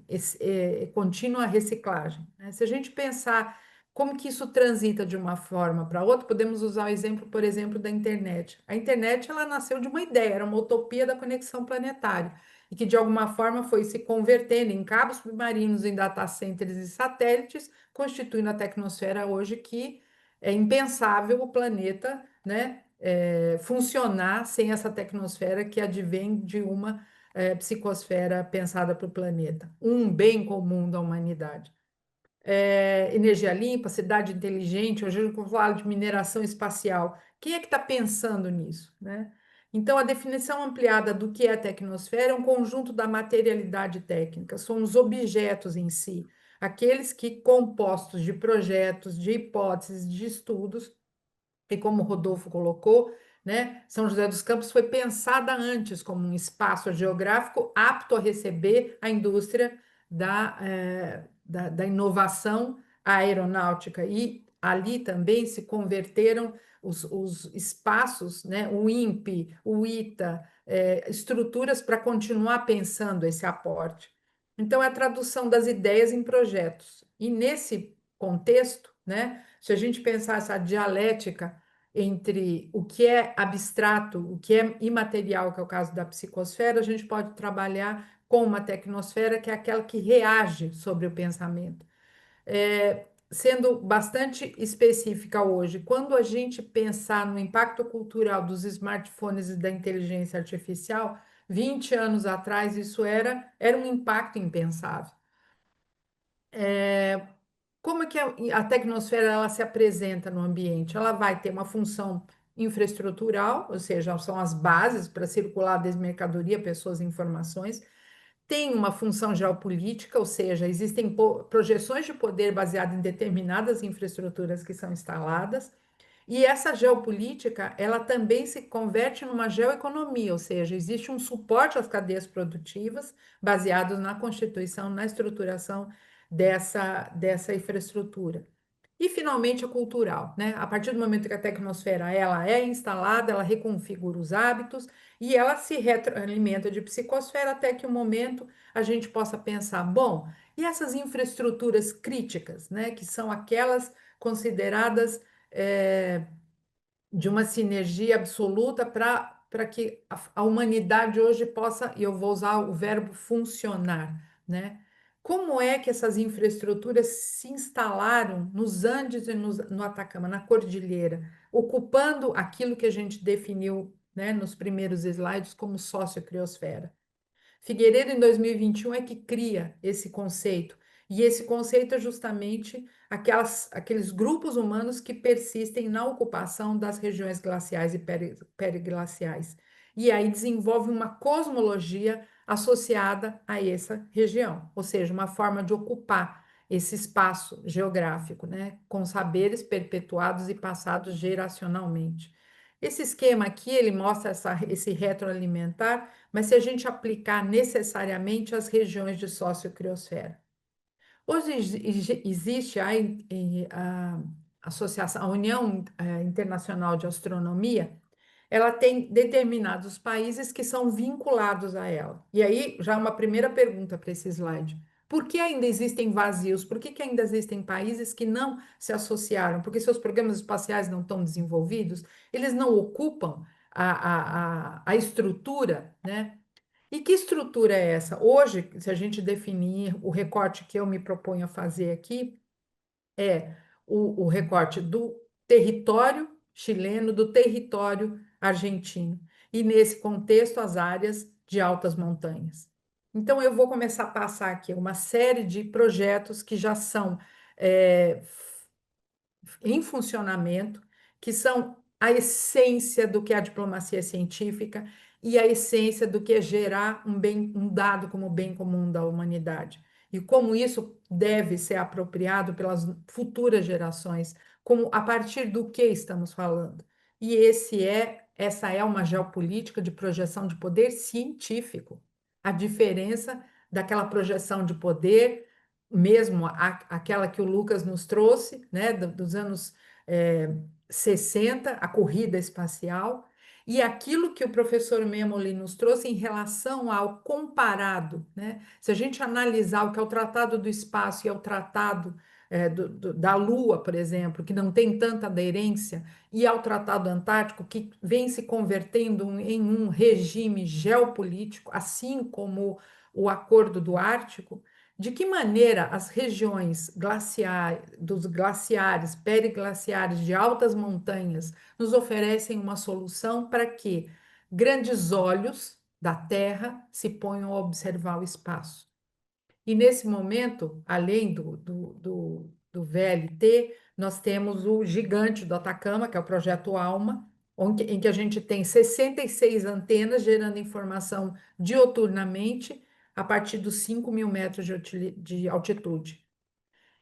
S2: contínua reciclagem, né? Se a gente pensar como que isso transita de uma forma para outra, podemos usar o exemplo, por exemplo, da internet. A internet ela nasceu de uma ideia, era uma utopia da conexão planetária, e que de alguma forma foi se convertendo em cabos submarinos, em data centers e satélites, constituindo a tecnosfera hoje, que é impensável o planeta, né, funcionar sem essa tecnosfera que advém de uma psicosfera pensada para o planeta, um bem comum da humanidade. Energia limpa, cidade inteligente, hoje eu falo de mineração espacial. Quem é que está pensando nisso, né? Então, a definição ampliada do que é a tecnosfera é um conjunto da materialidade técnica, são os objetos em si, aqueles que, compostos de projetos, de hipóteses, de estudos, e como o Rodolfo colocou, né, São José dos Campos foi pensada antes como um espaço geográfico apto a receber a indústria da inovação aeronáutica, e ali também se converteram os espaços, né, o INPE, o ITA, estruturas para continuar pensando esse aporte. Então, é a tradução das ideias em projetos. E nesse contexto, né, se a gente pensar essa dialética entre o que é abstrato, o que é imaterial, que é o caso da psicosfera, a gente pode trabalhar com uma tecnosfera, que é aquela que reage sobre o pensamento. Sendo bastante específica hoje, quando a gente pensar no impacto cultural dos smartphones e da inteligência artificial, 20 anos atrás isso era um impacto impensável. Como é que a tecnosfera ela se apresenta no ambiente? Ela vai ter uma função infraestrutural, ou seja, são as bases para circular desde mercadoria, pessoas e informações. Tem uma função geopolítica, ou seja, existem projeções de poder baseadas em determinadas infraestruturas que são instaladas. E essa geopolítica, ela também se converte numa geoeconomia, ou seja, existe um suporte às cadeias produtivas baseados na constituição, na estruturação dessa infraestrutura. E, finalmente, a cultural, né? A partir do momento que a tecnosfera ela é instalada, ela reconfigura os hábitos e ela se retroalimenta de psicosfera até que um momento a gente possa pensar, bom, e essas infraestruturas críticas, né? Que são aquelas consideradas de uma sinergia absoluta para que a humanidade hoje possa, e eu vou usar o verbo funcionar, né? Como é que essas infraestruturas se instalaram nos Andes e no Atacama, na cordilheira, ocupando aquilo que a gente definiu, né, nos primeiros slides como sociocriosfera? Figueiredo, em 2021, é que cria esse conceito, e esse conceito é justamente aqueles grupos humanos que persistem na ocupação das regiões glaciais e periglaciais. E aí desenvolve uma cosmologia associada a essa região, ou seja, uma forma de ocupar esse espaço geográfico, né, com saberes perpetuados e passados geracionalmente. Esse esquema aqui, ele mostra esse retroalimentar, mas se a gente aplicar necessariamente as regiões de sociocriosfera. Hoje existe a associação, a União Internacional de Astronomia, ela tem determinados países que são vinculados a ela. E aí, já uma primeira pergunta para esse slide. Por que ainda existem vazios? Por que ainda existem países que não se associaram? Porque seus programas espaciais não estão desenvolvidos? Eles não ocupam a estrutura, né? E que estrutura é essa? Hoje, se a gente definir o recorte que eu me proponho a fazer aqui, é o recorte do território chileno, do território argentino. E, nesse contexto, as áreas de altas montanhas. Então, eu vou começar a passar aqui uma série de projetos que já são em funcionamento, que são a essência do que é a diplomacia científica e a essência do que é gerar um dado como bem comum da humanidade. E como isso deve ser apropriado pelas futuras gerações, como a partir do que estamos falando. E essa é uma geopolítica de projeção de poder científico. A diferença daquela projeção de poder, mesmo aquela que o Lucas nos trouxe, né, dos anos 60, a corrida espacial, e aquilo que o professor Memoli nos trouxe em relação ao comparado, né? Se a gente analisar o que é o Tratado do Espaço e é o Tratado da Lua, por exemplo, que não tem tanta aderência, e ao Tratado Antártico, que vem se convertendo em um regime geopolítico, assim como o Acordo do Ártico, de que maneira as regiões dos glaciares, periglaciares de altas montanhas nos oferecem uma solução para que grandes olhos da Terra se ponham a observar o espaço. E nesse momento, além do VLT, nós temos o gigante do Atacama, que é o projeto ALMA, em que a gente tem 66 antenas gerando informação dioturnamente a partir dos 5.000 metros de altitude.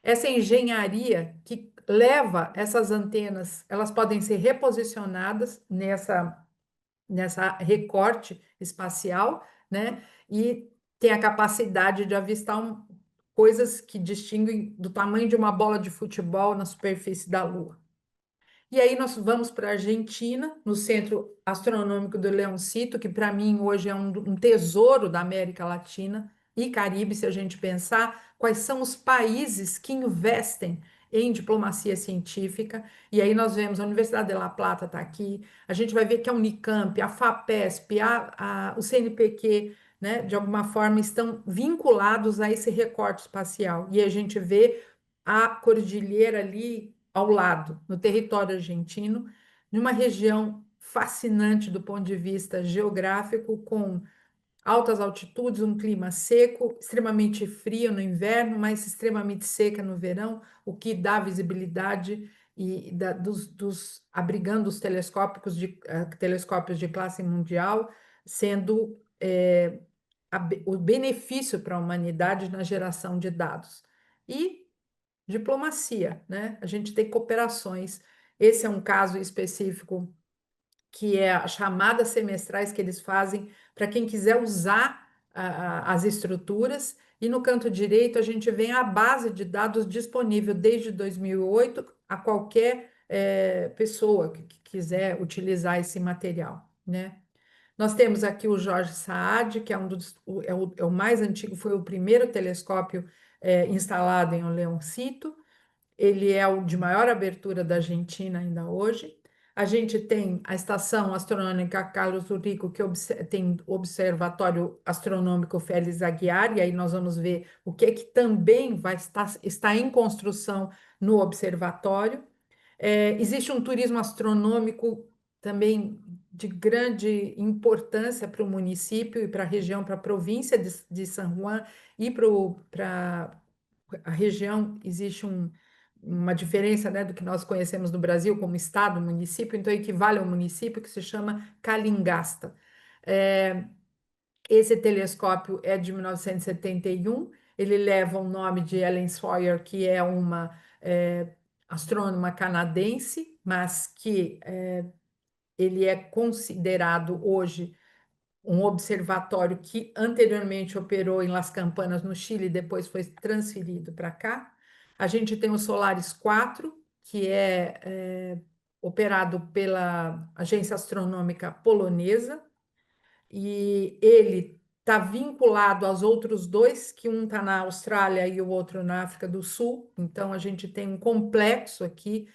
S2: Essa engenharia que leva essas antenas, elas podem ser reposicionadas nessa recorte espacial, né? E tem a capacidade de avistar coisas que distinguem do tamanho de uma bola de futebol na superfície da Lua. E aí nós vamos para a Argentina, no Centro Astronômico do Leoncito, que para mim hoje é um tesouro da América Latina e Caribe, se a gente pensar quais são os países que investem em diplomacia científica, e aí nós vemos a Universidade de La Plata está aqui, a gente vai ver que a Unicamp, a FAPESP, o CNPq, né, de alguma forma estão vinculados a esse recorte espacial, e a gente vê a cordilheira ali ao lado, no território argentino, numa região fascinante do ponto de vista geográfico, com altas altitudes, um clima seco, extremamente frio no inverno, mas extremamente seca no verão, o que dá visibilidade e abrigando os telescópios de classe mundial, sendo o benefício para a humanidade na geração de dados. E diplomacia, né? A gente tem cooperações. Esse é um caso específico que é as chamadas semestrais que eles fazem para quem quiser usar as estruturas, e no canto direito a gente vê a base de dados disponível desde 2008 a qualquer pessoa que quiser utilizar esse material, né? Nós temos aqui o Jorge Saad, que é o mais antigo, foi o primeiro telescópio instalado em Leoncito. Ele é o de maior abertura da Argentina ainda hoje. A gente tem a Estação Astronômica Carlos Urico, que tem o Observatório Astronômico Félix Aguiar, e aí nós vamos ver o que também está em construção no observatório. Existe um turismo astronômico também de grande importância para o município e para a região, para a província de San Juan e para a região. Existe uma diferença, né, do que nós conhecemos no Brasil como estado, município, então equivale ao município, que se chama Calingasta. Esse telescópio é de 1971, ele leva o nome de Ellen Sawyer, que é uma astrônoma canadense, mas que ele é considerado hoje um observatório que anteriormente operou em Las Campanas, no Chile, depois foi transferido para cá. A gente tem o Solaris 4, que é operado pela Agência Astronômica Polonesa, e ele está vinculado aos outros dois, que um está na Austrália e o outro na África do Sul. Então, a gente tem um complexo aqui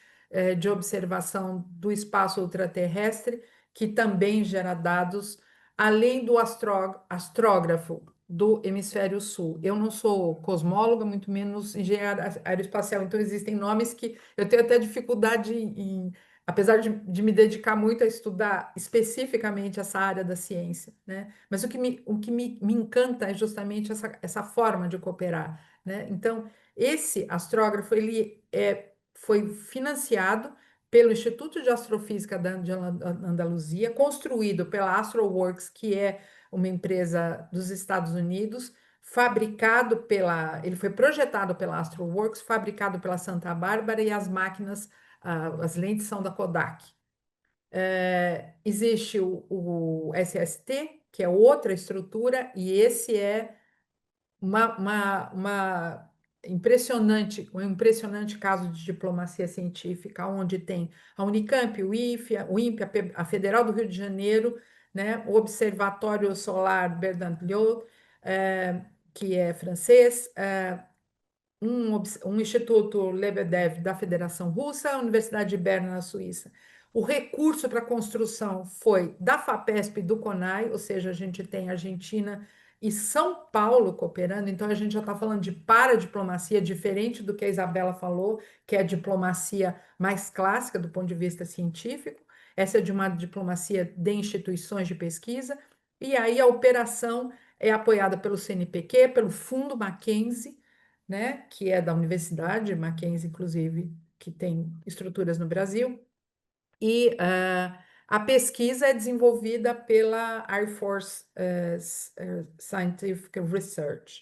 S2: de observação do espaço ultraterrestre, que também gera dados, além do astrógrafo do Hemisfério Sul. Eu não sou cosmóloga, muito menos engenheira aeroespacial, então existem nomes que eu tenho até dificuldade apesar de me dedicar muito a estudar especificamente essa área da ciência, né? Mas o que me encanta é justamente essa forma de cooperar, né? Então, esse astrógrafo, ele foi financiado pelo Instituto de Astrofísica da Andaluzia, construído pela AstroWorks, que é uma empresa dos Estados Unidos, ele foi projetado pela AstroWorks, fabricado pela Santa Bárbara, e as máquinas, as lentes são da Kodak. Existe o SST, que é outra estrutura, e esse é um impressionante caso de diplomacia científica, onde tem a Unicamp, o INPE, a Federal do Rio de Janeiro, né, o Observatório Solar Berdanliot, que é francês, um Instituto Lebedev da Federação Russa, a Universidade de Berna, na Suíça. O recurso para a construção foi da FAPESP e do CONAI, ou seja, a gente tem Argentina e São Paulo cooperando, então a gente já está falando de paradiplomacia, diferente do que a Isabela falou, que é a diplomacia mais clássica do ponto de vista científico. Essa é de uma diplomacia de instituições de pesquisa, e aí a operação é apoiada pelo CNPq, pelo Fundo Mackenzie, né, que é da Universidade Mackenzie, inclusive, que tem estruturas no Brasil, e a pesquisa é desenvolvida pela Air Force Scientific Research.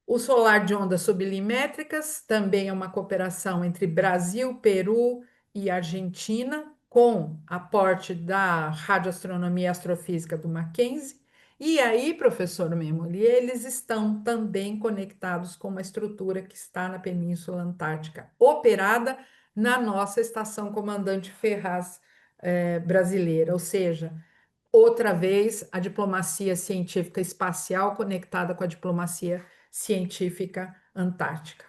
S2: O solar de ondas sublimétricas também é uma cooperação entre Brasil, Peru e Argentina, com aporte da Radioastronomia e Astrofísica do Mackenzie. E aí, professor Memoli, eles estão também conectados com uma estrutura que está na Península Antártica, operada na nossa Estação Comandante Ferraz brasileira, ou seja, outra vez a diplomacia científica espacial conectada com a diplomacia científica antártica.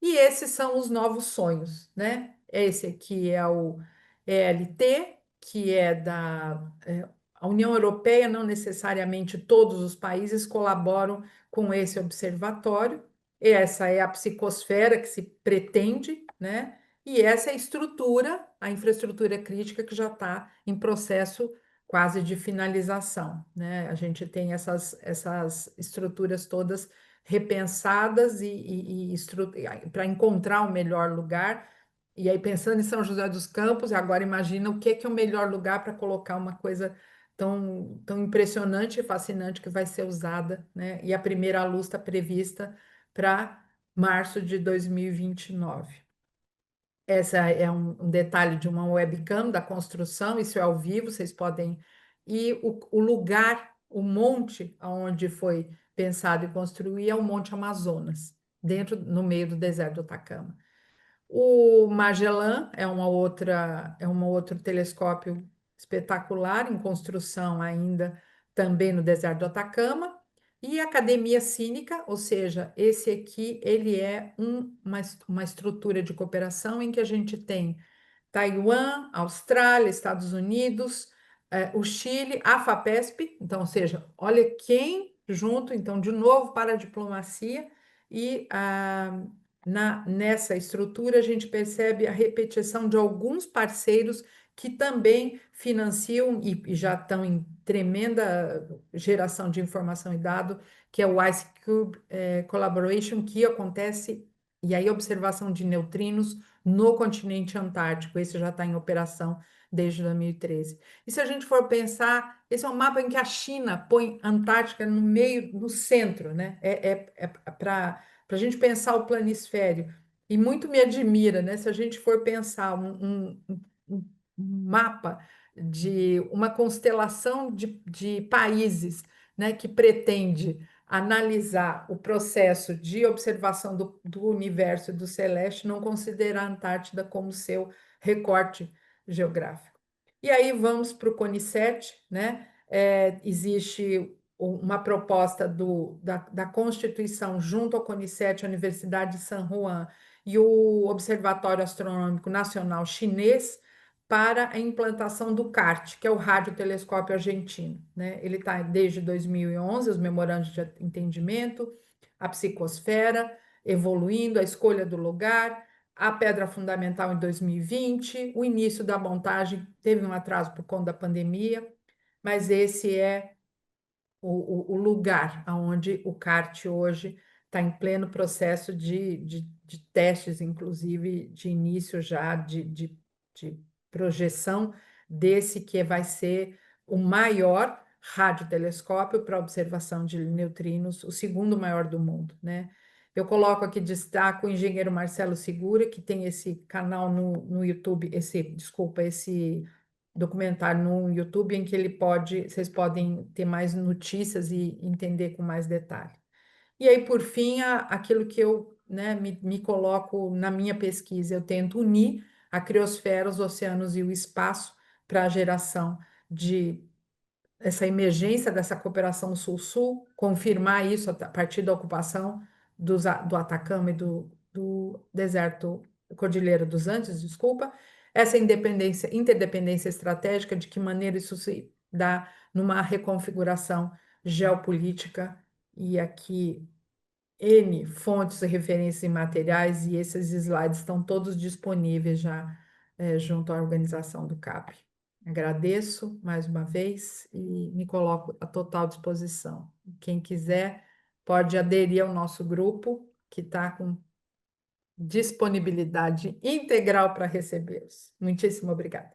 S2: E esses são os novos sonhos, né? Esse aqui é o ELT, que é a União Europeia, não necessariamente todos os países colaboram com esse observatório. Essa é a psicosfera que se pretende, né? E essa é a infraestrutura crítica que já está em processo quase de finalização, né? A gente tem essas estruturas todas repensadas para encontrar o melhor lugar. E aí, pensando em São José dos Campos, agora imagina o que é o melhor lugar para colocar uma coisa tão impressionante e fascinante que vai ser usada, né? E a primeira luz está prevista para março de 2029. Essa é um detalhe de uma webcam da construção, isso é ao vivo, vocês podem... E o lugar, o monte onde foi pensado e construir é o Monte Amazonas, no meio do deserto do Atacama. O Magellan é um outro telescópio espetacular, em construção ainda, também no deserto do Atacama. E a Academia Cínica, ou seja, esse aqui, ele é uma estrutura de cooperação em que a gente tem Taiwan, Austrália, Estados Unidos, o Chile, a FAPESP, então, ou seja, olha quem junto, então, de novo, para a diplomacia, e nessa estrutura a gente percebe a repetição de alguns parceiros que também financiam e já estão em tremenda geração de informação e dado, que é o IceCube Collaboration, que acontece, e aí observação de neutrinos no continente antártico, esse já está em operação desde 2013. E se a gente for pensar, esse é um mapa em que a China põe a Antártica no centro, né? Para a gente pensar o planisfério. E muito me admira, né? Se a gente for pensar um mapa de uma constelação de países, né, que pretende analisar o processo de observação do universo e do celeste, não considera a Antártida como seu recorte geográfico. E aí vamos para o CONICET, né? Existe uma proposta da Constituição junto ao CONICET, a Universidade de San Juan e o Observatório Astronômico Nacional Chinês para a implantação do CART, que é o radiotelescópio argentino, né? Ele está desde 2011, os memorandos de entendimento, a psicosfera evoluindo, a escolha do lugar, a pedra fundamental em 2020, o início da montagem teve um atraso por conta da pandemia, mas esse é o lugar onde o CART hoje está em pleno processo de testes, inclusive de início já de projeção desse que vai ser o maior radiotelescópio para observação de neutrinos, o segundo maior do mundo, né? Eu coloco aqui, destaco o engenheiro Marcelo Segura, que tem esse canal no YouTube, esse documentário no YouTube, em que vocês podem ter mais notícias e entender com mais detalhe. E aí, por fim, aquilo que eu, né, me coloco na minha pesquisa, eu tento unir a criosfera, os oceanos e o espaço para a geração de essa emergência dessa cooperação sul-sul, confirmar isso a partir da ocupação do Atacama e do deserto, Cordilheira dos Andes, desculpa, essa interdependência estratégica, de que maneira isso se dá numa reconfiguração geopolítica, e aqui N fontes e referências e materiais, e esses slides estão todos disponíveis já junto à organização do CAP. Agradeço mais uma vez e me coloco à total disposição. Quem quiser pode aderir ao nosso grupo, que está com disponibilidade integral para recebê-los. Muitíssimo obrigada.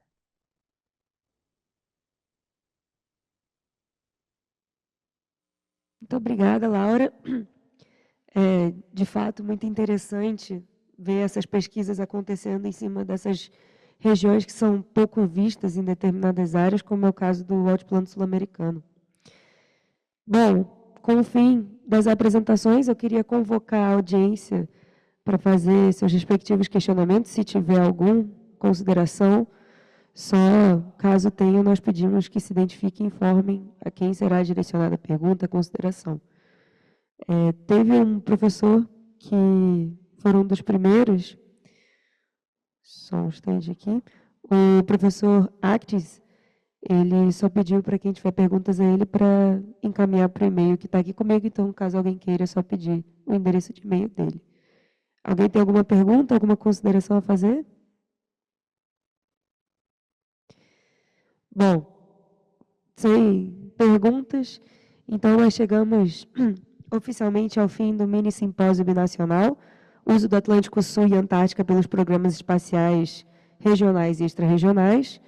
S1: Muito obrigada, Laura. É, de fato, muito interessante ver essas pesquisas acontecendo em cima dessas regiões que são pouco vistas em determinadas áreas, como é o caso do Altiplano Sul-Americano. Bom, com o fim das apresentações, eu queria convocar a audiência para fazer seus respectivos questionamentos, se tiver alguma consideração. Só, caso tenha, nós pedimos que se identifiquem e informem a quem será direcionada a pergunta, a consideração. Teve um professor que foram um dos primeiros. Só um instante aqui. O professor Actis, ele só pediu para quem tiver perguntas a ele para encaminhar para o e-mail que está aqui comigo, então, caso alguém queira, é só pedir o endereço de e-mail dele. Alguém tem alguma pergunta, alguma consideração a fazer? Bom, sem perguntas, então nós chegamos oficialmente ao fim do mini simpósio binacional, uso do Atlântico Sul e Antártica pelos programas espaciais regionais e extra-regionais.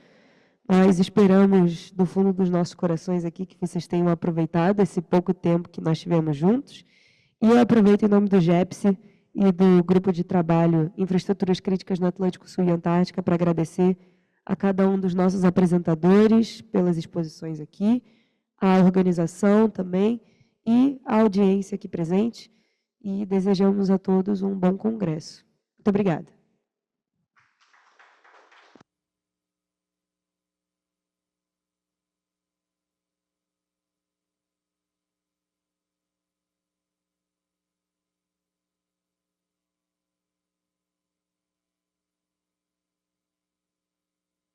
S1: Nós esperamos, do fundo dos nossos corações aqui, que vocês tenham aproveitado esse pouco tempo que nós tivemos juntos. E eu aproveito em nome do GEPSE e do Grupo de Trabalho Infraestruturas Críticas no Atlântico Sul e Antártica para agradecer a cada um dos nossos apresentadores pelas exposições aqui, a organização também e a audiência aqui presente. E desejamos a todos um bom congresso. Muito obrigada.